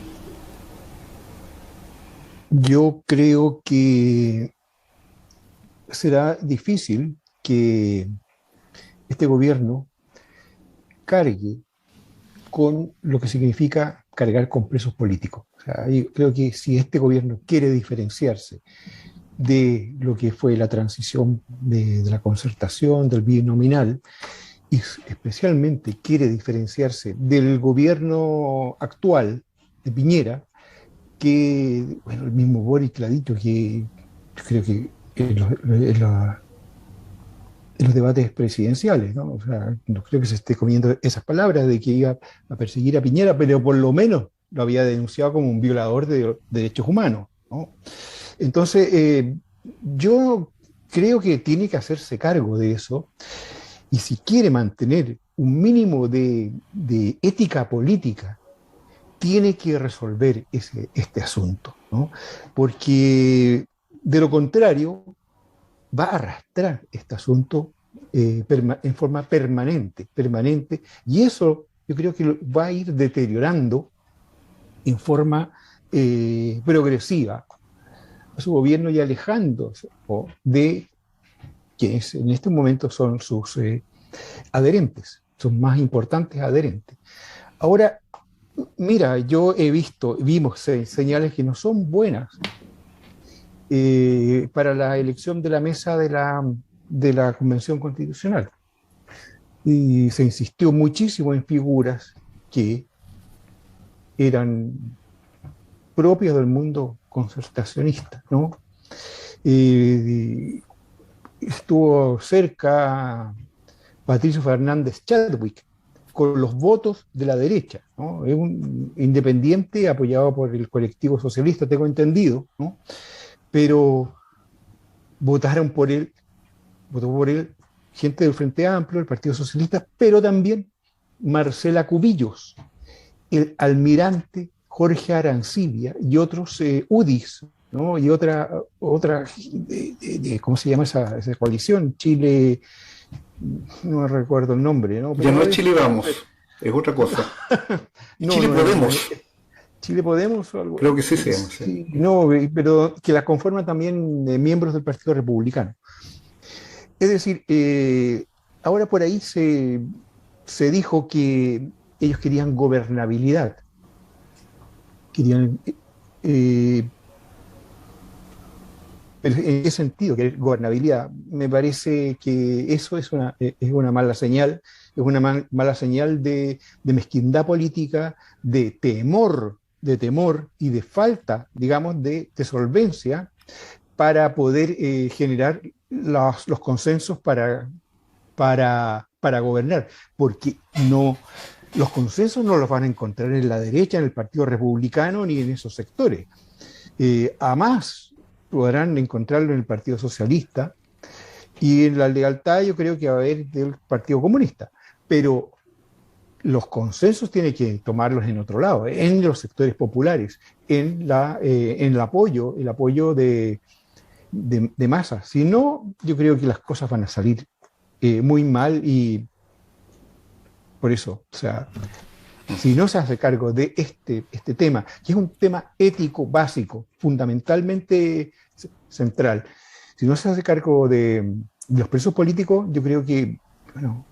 Speaker 4: Yo creo que será difícil que este gobierno cargue con lo que significa cargar con presos políticos. O sea, yo creo que si este gobierno quiere diferenciarse de lo que fue la transición de la concertación, del binominal, y especialmente quiere diferenciarse del gobierno actual de Piñera, que, bueno, el mismo Boric lo ha dicho, que yo creo que en los debates presidenciales, ¿no? O sea, no creo que se esté comiendo esas palabras de que iba a perseguir a Piñera, pero por lo menos lo había denunciado como un violador de derechos humanos, ¿no? Entonces, yo creo que tiene que hacerse cargo de eso, y si quiere mantener un mínimo de ética política, tiene que resolver este asunto, ¿no? Porque de lo contrario va a arrastrar este asunto en forma permanente, y eso yo creo que va a ir deteriorando en forma progresiva a su gobierno y alejándose de quienes en este momento son sus adherentes, sus más importantes adherentes. Ahora, mira, vimos señales que no son buenas para la elección de la mesa de la Convención Constitucional. Y se insistió muchísimo en figuras que eran propias del mundo concertacionista, ¿no? Estuvo cerca Patricio Fernández Chadwick, con los votos de la derecha, ¿no? Es un independiente apoyado por el colectivo socialista, tengo entendido, ¿no? Pero votó por él gente del Frente Amplio, el Partido Socialista, pero también Marcela Cubillos, el almirante Jorge Arancibia y otros UDIs, ¿no? Y otra ¿cómo se llama esa coalición? Chile, no recuerdo el nombre, ¿no?
Speaker 1: Pero ya no es Chile Vamos, es otra cosa. Chile Podemos.
Speaker 4: Chile Podemos o algo.
Speaker 1: Creo que sí se llama.
Speaker 4: Sí. No, pero que la conforman también miembros del Partido Republicano. Es decir, ahora por ahí se dijo que ellos querían gobernabilidad. Querían... pero ¿en qué sentido? Que gobernabilidad. Me parece que eso es una mala señal, es una mala señal de mezquindad política, de temor y de falta, digamos, de solvencia para poder generar los consensos para gobernar, porque los consensos no los van a encontrar en la derecha, en el Partido Republicano, ni en esos sectores. A más podrán encontrarlo en el Partido Socialista, y en la lealtad yo creo que va a haber del Partido Comunista, pero los consensos tiene que tomarlos en otro lado, en los sectores populares, en el apoyo de masa. Si no, yo creo que las cosas van a salir muy mal y por eso, o sea, si no se hace cargo de este tema, que es un tema ético básico, fundamentalmente central, si no se hace cargo de los presos políticos, yo creo que, bueno,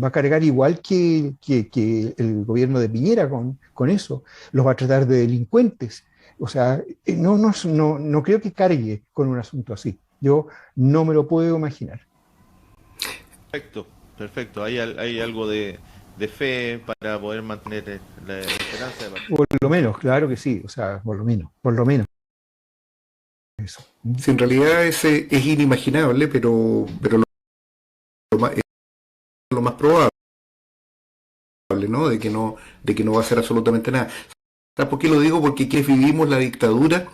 Speaker 4: va a cargar igual que el gobierno de Piñera con eso, los va a tratar de delincuentes. O sea, no creo que cargue con un asunto así. Yo no me lo puedo imaginar.
Speaker 2: Perfecto. Hay algo de fe para poder mantener la esperanza.
Speaker 4: Por lo menos, claro que sí. O sea, por lo menos. Eso.
Speaker 1: Sí, en realidad es inimaginable, pero lo más probable, ¿no? De que no va a hacer absolutamente nada. ¿Sabes por qué lo digo? Porque que vivimos la dictadura.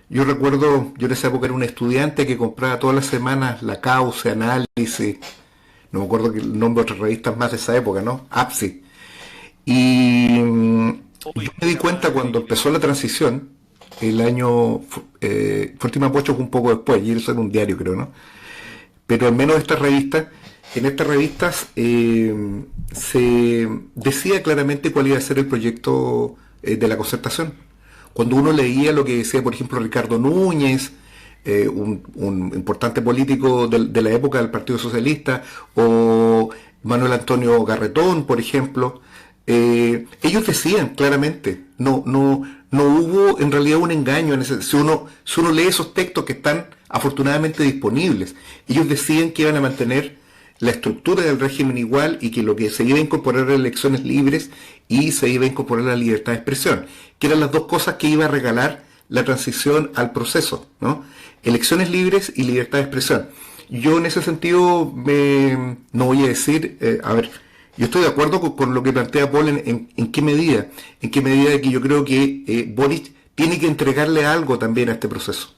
Speaker 1: Yo recuerdo, yo en esa época era un estudiante que compraba todas las semanas La Causa, Análisis, no me acuerdo el nombre de otras revistas más de esa época, ¿no? APSI. Y yo me di cuenta cuando empezó la transición, el año, Fuerte y Mapocho fue un poco después, y eso era un diario, creo, ¿no? Pero al menos en estas revistas se decía claramente cuál iba a ser el proyecto de la concertación. Cuando uno leía lo que decía, por ejemplo, Ricardo Núñez, un importante político de la época del Partido Socialista, o Manuel Antonio Garretón, por ejemplo, ellos decían claramente, no hubo en realidad un engaño en ese. Si uno lee esos textos que están afortunadamente disponibles, ellos decían que iban a mantener la estructura del régimen igual y que lo que se iba a incorporar eran elecciones libres y se iba a incorporar la libertad de expresión, que eran las dos cosas que iba a regalar la transición al proceso, ¿no? Elecciones libres y libertad de expresión. Yo en ese sentido no voy a decir, yo estoy de acuerdo con lo que plantea Paul en qué medida de que yo creo que Boric tiene que entregarle algo también a este proceso,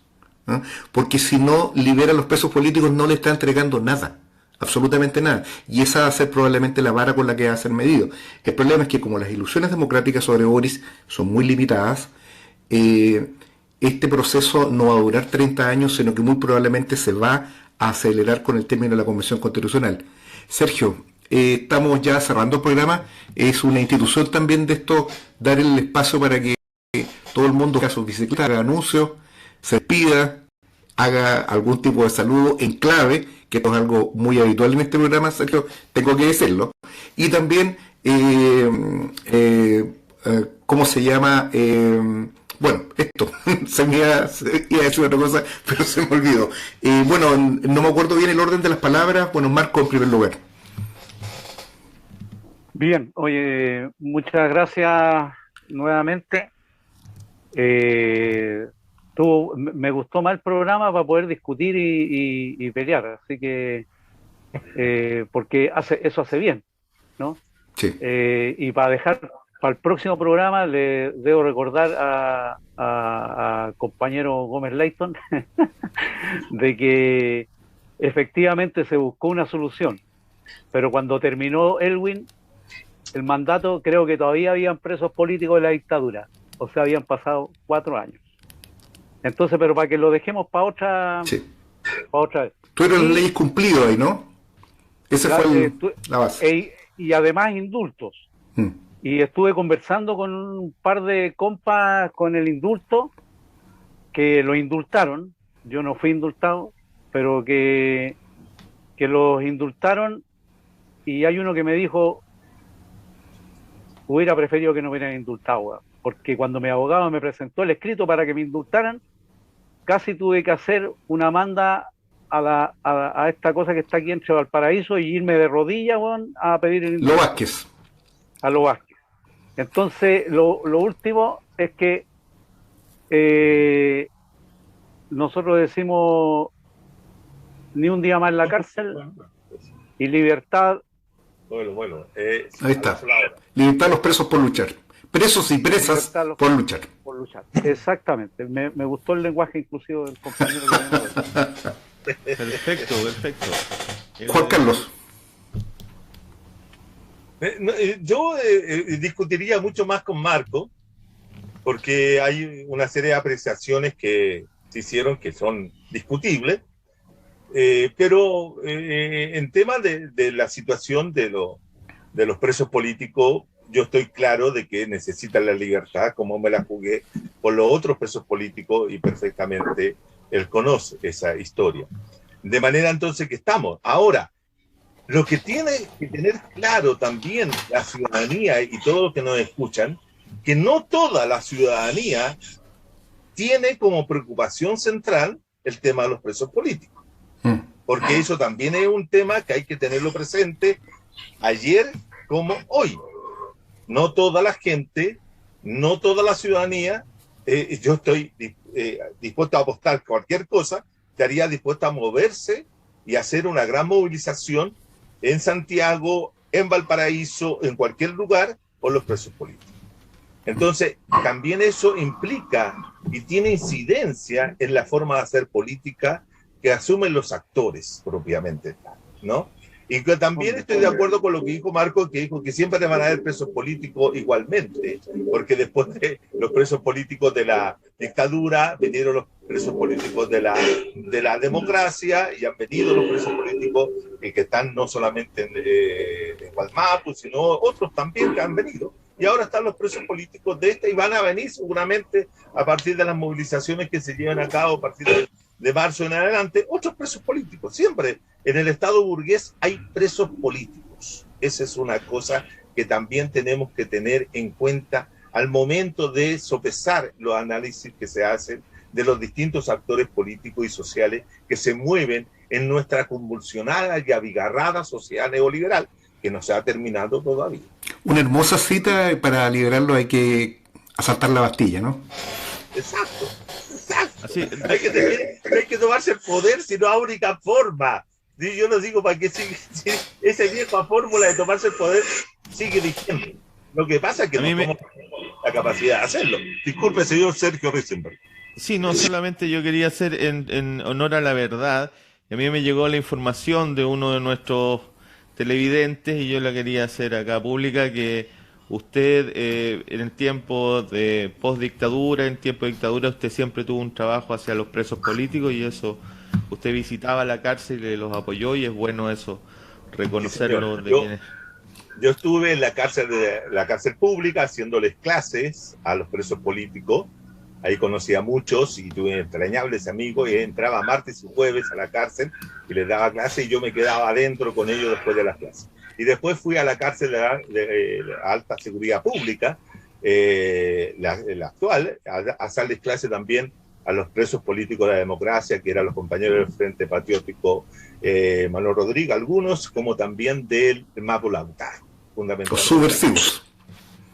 Speaker 1: ¿no? Porque si no libera a los presos políticos no le está entregando nada, absolutamente nada, y esa va a ser probablemente la vara con la que va a ser medido. El problema es que como las ilusiones democráticas sobre Boris son muy limitadas, este proceso no va a durar 30 años, sino que muy probablemente se va a acelerar con el término de la Convención Constitucional. Sergio, estamos ya cerrando el programa. Es una institución también de esto, dar el espacio para que todo el mundo haga sus bicicletas, haga anuncios, se despida, haga algún tipo de saludo en clave, que esto es algo muy habitual en este programa, Sergio, tengo que decirlo. Y también, ¿cómo se llama? Bueno, esto, iba a decir otra cosa, pero se me olvidó. Bueno, no me acuerdo bien el orden de las palabras. Bueno, Marco en primer lugar.
Speaker 3: Bien, oye, muchas gracias nuevamente. Me gustó más el programa para poder discutir y pelear, así que porque eso hace bien, ¿no?
Speaker 1: Sí.
Speaker 3: Y para el próximo programa le debo recordar a compañero Gómez Leighton de que efectivamente se buscó una solución, pero cuando terminó Elwin el mandato, creo que todavía habían presos políticos de la dictadura, o sea, habían pasado 4 años. Entonces, pero para que lo dejemos para otra,
Speaker 1: sí,
Speaker 3: para otra vez.
Speaker 1: Tú eres leyes cumplido ahí, ¿no? Esa fue la base.
Speaker 3: Y además indultos. Y estuve conversando con un par de compas con el indulto, que lo indultaron. Yo no fui indultado, pero que los indultaron, y hay uno que me dijo, hubiera preferido que no hubieran indultado, porque cuando mi abogado me presentó el escrito para que me indultaran, casi tuve que hacer una manda a esta cosa que está aquí entre Valparaíso y irme de rodillas, a pedir el indulto.
Speaker 1: Lo Vázquez.
Speaker 3: A Lo Vázquez. Entonces, lo último es que nosotros decimos ni un día más en la cárcel y libertad.
Speaker 5: Bueno,
Speaker 1: ahí está. Libertad a los presos por luchar. Presos y presas por luchar.
Speaker 3: Por luchar. Exactamente. Me gustó el lenguaje inclusivo del compañero.
Speaker 2: Perfecto.
Speaker 1: Juan Carlos.
Speaker 5: Yo discutiría mucho más con Marco, porque hay una serie de apreciaciones que se hicieron que son discutibles, pero en temas de la situación de los presos políticos, yo estoy claro de que necesitan la libertad, como me la jugué por los otros presos políticos, y perfectamente él conoce esa historia. De manera entonces que estamos. Ahora, lo que tiene que tener claro también la ciudadanía y todos los que nos escuchan, que no toda la ciudadanía tiene como preocupación central el tema de los presos políticos. Porque eso también es un tema que hay que tenerlo presente ayer como hoy. No toda la gente, no toda la ciudadanía, yo estoy dispuesto a apostar cualquier cosa, estaría dispuesto a moverse y hacer una gran movilización en Santiago, en Valparaíso, en cualquier lugar, por los presos políticos. Entonces, también eso implica y tiene incidencia en la forma de hacer política que asumen los actores propiamente, ¿no? Y que también estoy de acuerdo con lo que dijo Marco, que dijo que siempre van a haber presos políticos igualmente, porque después de los presos políticos de la dictadura, vinieron los presos políticos de la democracia, y han venido los presos políticos que están no solamente en Gualmapu, sino otros también que han venido. Y ahora están los presos políticos de y van a venir seguramente a partir de las movilizaciones que se llevan a cabo a partir de marzo en adelante, otros presos políticos. Siempre en el Estado burgués hay presos políticos. Esa es una cosa que también tenemos que tener en cuenta al momento de sopesar los análisis que se hacen de los distintos actores políticos y sociales que se mueven en nuestra convulsionada y abigarrada sociedad neoliberal, que no se ha terminado todavía.
Speaker 1: Una hermosa cita: para liberarlo hay que asaltar la Bastilla, ¿no?
Speaker 5: Exacto. Así, hay que tomarse el poder, si no hay única forma. Yo no digo para qué sigue, si esa vieja fórmula de tomarse el poder sigue vigente. Lo que pasa es que no tenemos la capacidad de hacerlo. Disculpe, señor Sergio Risenberg.
Speaker 2: Sí, no, solamente yo quería hacer en honor a la verdad. A mí me llegó la información de uno de nuestros televidentes y yo la quería hacer acá pública, que usted en el tiempo de postdictadura, en tiempo de dictadura, usted siempre tuvo un trabajo hacia los presos políticos, y eso, usted visitaba la cárcel y los apoyó, y es bueno eso, reconocerlo.
Speaker 5: Sí, yo estuve en la cárcel pública haciéndoles clases a los presos políticos. Ahí conocí a muchos y tuve entrañables amigos, y entraba martes y jueves a la cárcel y les daba clases, y yo me quedaba adentro con ellos después de las clases. Y después fui a la cárcel de alta seguridad pública, la actual, a hacerles clases también a los presos políticos de la democracia, que eran los compañeros del Frente Patriótico Manuel Rodríguez, algunos, como también del Mapu Lautaro, fundamentalmente.
Speaker 1: Los subversivos.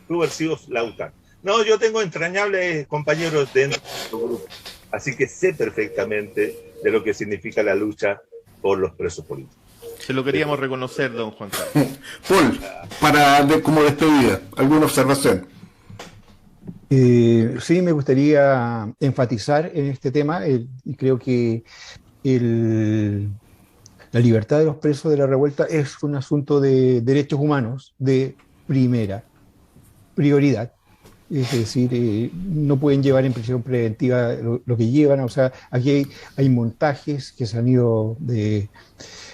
Speaker 5: Subversivos Lautaro. No, yo tengo entrañables compañeros dentro de nuestro grupo, así que sé perfectamente de lo que significa la lucha por los presos políticos.
Speaker 2: Se lo queríamos reconocer, don Juan Carlos.
Speaker 1: Paul, como despedida, ¿alguna observación?
Speaker 4: Sí, me gustaría enfatizar en este tema, y creo que la libertad de los presos de la revuelta es un asunto de derechos humanos de primera prioridad. Es decir, no pueden llevar en prisión preventiva lo que llevan. O sea, aquí hay montajes que se han ido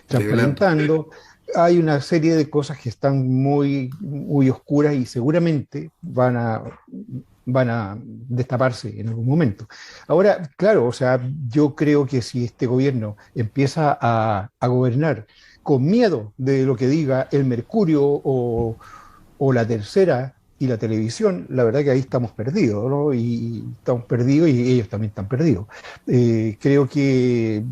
Speaker 4: transparentando. Hay una serie de cosas que están muy, muy oscuras y seguramente van a destaparse en algún momento. Ahora, claro, o sea, yo creo que si este gobierno empieza a gobernar con miedo de lo que diga el Mercurio o la Tercera y la televisión, la verdad que ahí estamos perdidos, ¿no? Y estamos perdidos, y ellos también están perdidos. Creo que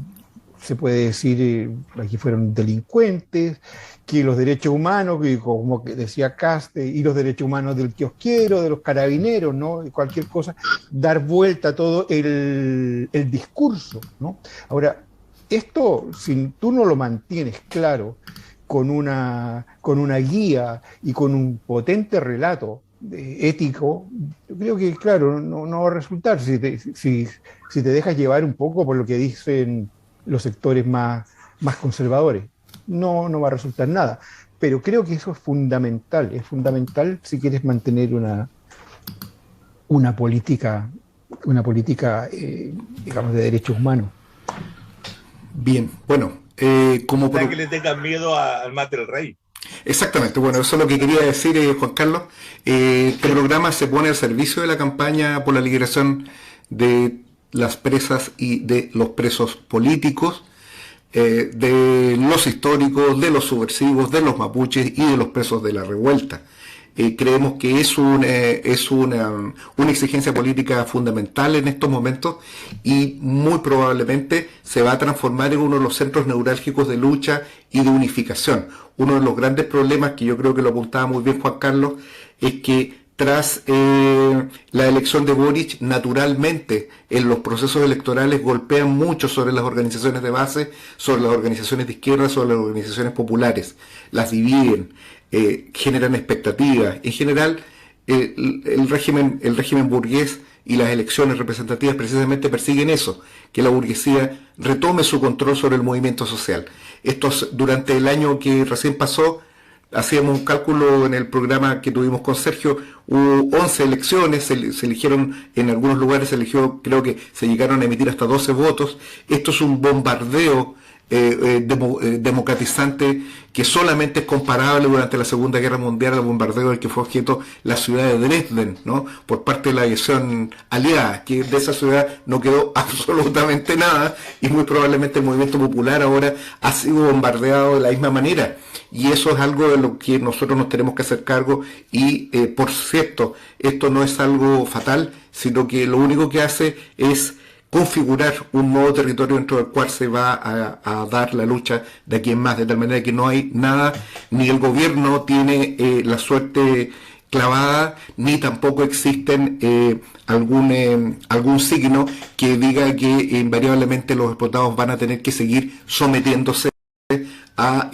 Speaker 4: se puede decir aquí fueron delincuentes, que los derechos humanos, como decía Caste, y los derechos humanos del kiosquero, de los carabineros, ¿no? Cualquier cosa, dar vuelta a todo el discurso, ¿no? Ahora, esto, si tú no lo mantienes claro, con una guía y con un potente relato ético, yo creo que, claro, no va a resultar si te dejas llevar un poco por lo que dicen los sectores más conservadores. no va a resultar nada. Pero creo que eso es fundamental si quieres mantener una política, digamos, de derechos humanos.
Speaker 1: Bien, bueno, como...
Speaker 5: Para que le tengan miedo al Mate el Rey.
Speaker 1: Exactamente, bueno, eso es lo que quería decir, Juan Carlos. Este programa se pone al servicio de la campaña por la liberación de las presas y de los presos políticos, de los históricos, de los subversivos, de los mapuches y de los presos de la revuelta. Creemos que es una exigencia política fundamental en estos momentos y muy probablemente se va a transformar en uno de los centros neurálgicos de lucha y de unificación. Uno de los grandes problemas, que yo creo que lo apuntaba muy bien Juan Carlos, es que tras la elección de Boric, naturalmente en los procesos electorales golpean mucho sobre las organizaciones de base, sobre las organizaciones de izquierda, sobre las organizaciones populares, las dividen, generan expectativas. En general, el régimen burgués y las elecciones representativas precisamente persiguen eso, que la burguesía retome su control sobre el movimiento social. Durante el año que recién pasó, hacíamos un cálculo en el programa que tuvimos con Sergio, hubo 11 elecciones, se eligieron, en algunos lugares se eligió, creo que se llegaron a emitir hasta 12 votos. Esto es un bombardeo democratizante que solamente es comparable durante la Segunda Guerra Mundial al bombardeo del que fue objeto la ciudad de Dresden, ¿no?, por parte de la aviación aliada, que de esa ciudad no quedó absolutamente nada, y muy probablemente el movimiento popular ahora ha sido bombardeado de la misma manera, y eso es algo de lo que nosotros nos tenemos que hacer cargo. Y por cierto, esto no es algo fatal, sino que lo único que hace es configurar un nuevo territorio dentro del cual se va a dar la lucha de aquí en más, de tal manera que no hay nada, ni el gobierno tiene la suerte clavada, ni tampoco existen algún signo que diga que invariablemente los explotados van a tener que seguir sometiéndose a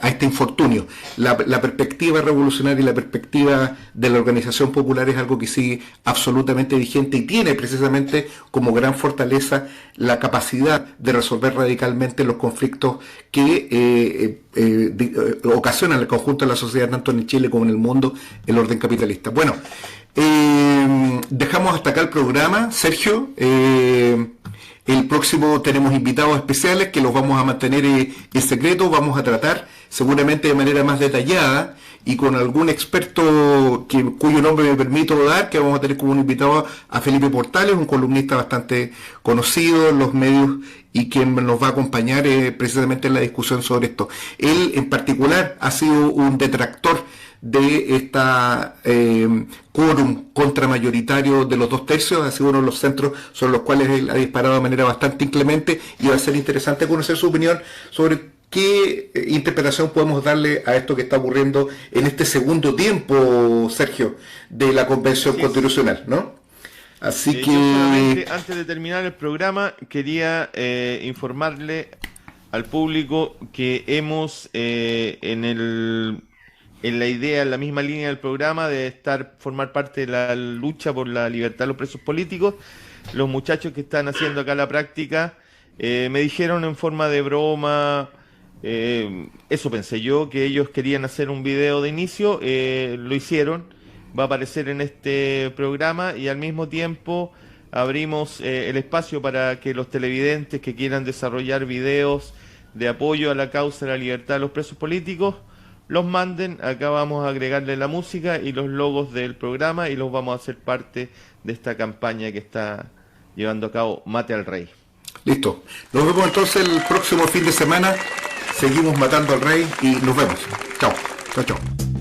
Speaker 1: este infortunio. La perspectiva revolucionaria y la perspectiva de la organización popular es algo que sigue absolutamente vigente y tiene precisamente como gran fortaleza la capacidad de resolver radicalmente los conflictos que ocasionan el conjunto de la sociedad, tanto en Chile como en el mundo, el orden capitalista. Bueno, dejamos hasta acá el programa, Sergio. El próximo tenemos invitados especiales que los vamos a mantener en secreto. Vamos a tratar seguramente de manera más detallada y con algún experto cuyo nombre me permito dar, que vamos a tener como un invitado a Felipe Portales, un columnista bastante conocido en los medios y quien nos va a acompañar precisamente en la discusión sobre esto. Él en particular ha sido un detractor de esta quórum contramayoritario de los 2/3, ha sido uno de los centros sobre los cuales él ha disparado de manera bastante inclemente, y va a ser interesante conocer su opinión sobre qué interpretación podemos darle a esto que está ocurriendo en este segundo tiempo, Sergio, de la Convención Constitucional, ¿no? Así que... Yo
Speaker 2: solamente, antes de terminar el programa, quería informarle al público que hemos en la idea, en la misma línea del programa de formar parte de la lucha por la libertad de los presos políticos. Los muchachos que están haciendo acá la práctica me dijeron en forma de broma, eso pensé yo, que ellos querían hacer un video de inicio, lo hicieron, va a aparecer en este programa, y al mismo tiempo abrimos el espacio para que los televidentes que quieran desarrollar videos de apoyo a la causa de la libertad de los presos políticos los manden. Acá vamos a agregarle la música y los logos del programa y los vamos a hacer parte de esta campaña que está llevando a cabo Mate al Rey.
Speaker 1: Listo. Nos vemos entonces el próximo fin de semana. Seguimos matando al rey y nos vemos. Chao. Chao, chao.